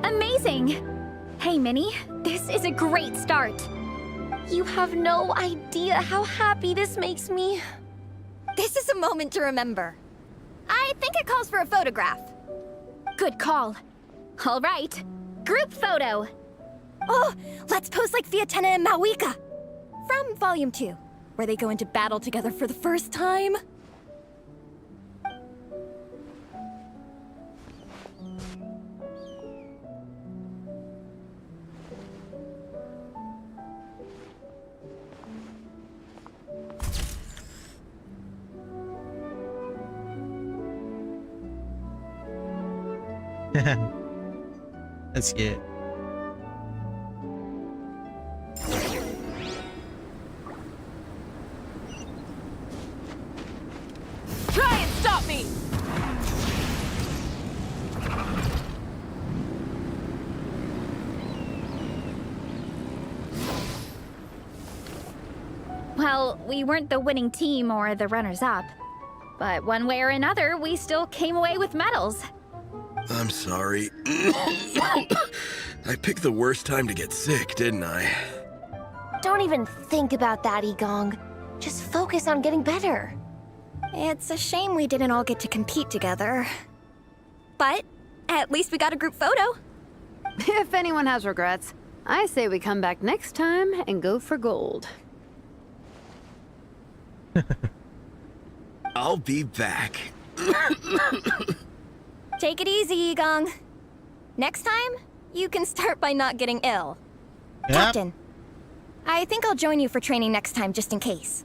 Amazing! Hey, Minnie, this is a great start. You have no idea how happy this makes me. This is a moment to remember. I think it calls for a photograph. Good call. All right, group photo. Oh, let's pose like Fiatena and Mawika. From Volume 2, where they go into battle together for the first time. That's good. Try and stop me! Well, we weren't the winning team or the runners-up. But one way or another, we still came away with medals. I'm sorry. I picked the worst time to get sick, didn't I? Don't even think about that, Igong. Just focus on getting better. It's a shame we didn't all get to compete together. But at least we got a group photo. If anyone has regrets, I say we come back next time and go for gold. I'll be back. Take it easy, Igong. Next time, you can start by not getting ill. Yep. Captain, I think I'll join you for training next time just in case.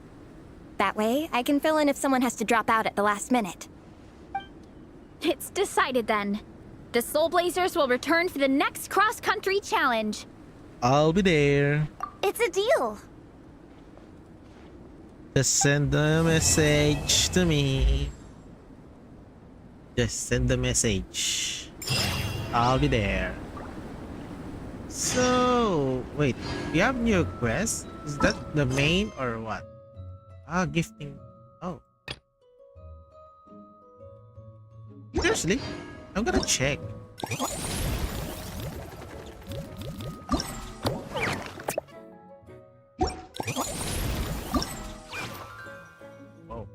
That way, I can fill in if someone has to drop out at the last minute. It's decided then. The Soulblazers will return for the next cross-country challenge. I'll be there. It's a deal. Just send a message to me. Just send the message. I'll be there. So, wait. We have new quest? Is that the main or what? Ah, gifting. Oh. Seriously? I'm gonna check. Whoa.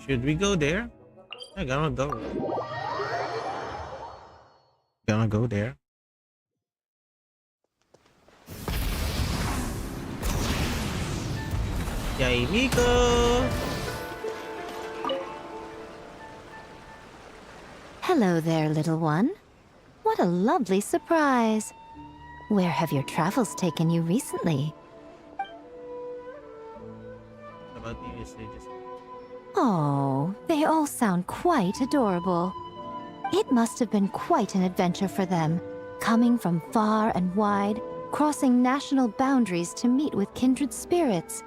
Should we go there? I'm gonna go. Gonna go there. Yay, Miko! Hello there, little one. What a lovely surprise. Where have your travels taken you recently? What about you? Oh, they all sound quite adorable. It must have been quite an adventure for them, coming from far and wide, crossing national boundaries to meet with kindred spirits.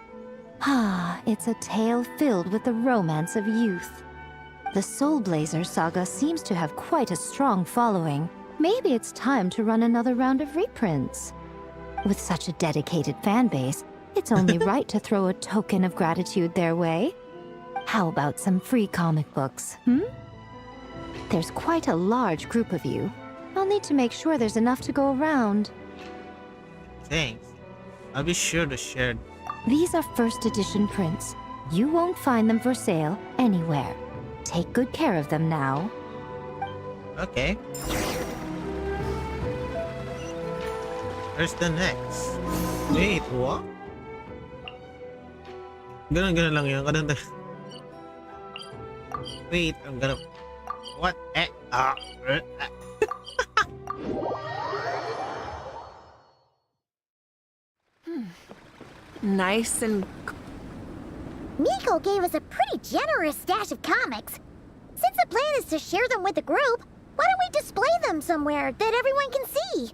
Ah, it's a tale filled with the romance of youth. The Soulblazers saga seems to have quite a strong following. Maybe it's time to run another round of reprints. With such a dedicated fan base, it's only right to throw a token of gratitude their way. How about some free comic books, There's quite a large group of you. I'll need to make sure there's enough to go around. Thanks. I'll be sure to share. These are first edition prints. You won't find them for sale anywhere. Take good care of them now. Okay. Where's the next? Wait, what? Ganun lang yun. Ganun. Wait, I'm gonna... What? Nice and... Miko gave us a pretty generous stash of comics. Since the plan is to share them with the group, why don't we display them somewhere that everyone can see?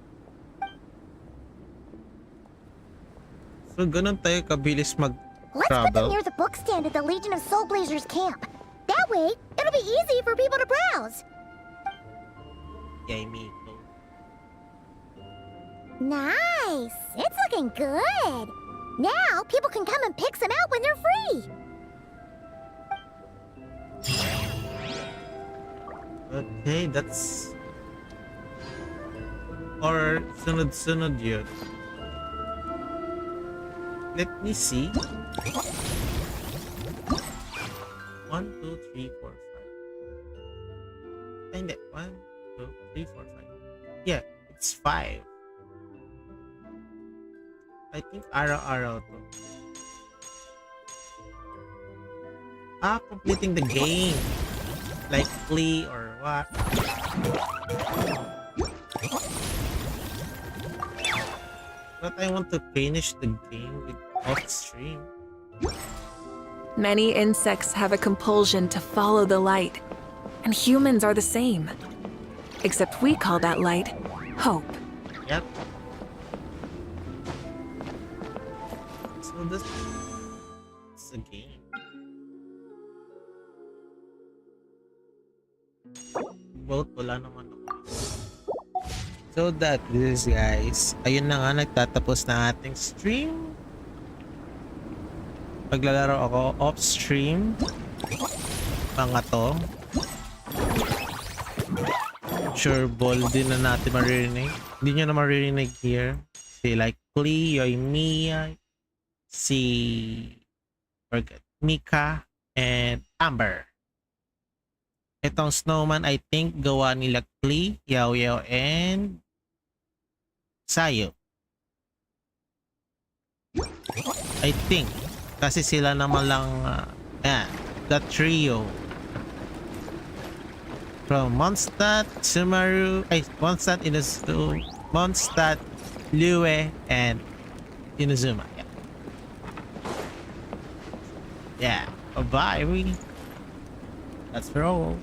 So, ganun tayo kabilis Let's put them mag-travel. near the book stand at the Legion of Soulblazers camp. That way, it'll be easy for people to browse. Yay, Miko. Nice! It's looking good! Now, people can come and pick some out when they're free! Okay, that's... Or sunod-sunod yun. Let me see. 1, 2, 3, 4, 5. Hindi. 1, 2, 3, 4, 5. Yeah, it's 5. I think araw-araw to. Completing the game. Like Flea or what? But I want to finish the game with off stream. Many insects have a compulsion to follow the light, and humans are the same. Except we call that light hope. Yep. So this is a game. Both wala naman ako. So that is, guys. Ayun na nga, nagtatapos na ating stream. Paglalaro ako off stream. Mga to. Sure ball din na natin maririnig. Hindi nyo na maririnig here. Si like Klee, Yoimiya, si Mika, and Amber. Itong Snowman, I think, gawa nila Klee, Yao Yao, and Sayo. I think. Kasi sila naman lang, the trio. From Mondstadt, Sumaru, Mondstadt, Inazuma, Mondstadt, Lue, and Inazuma. Yeah. Bye-bye. Let's roll.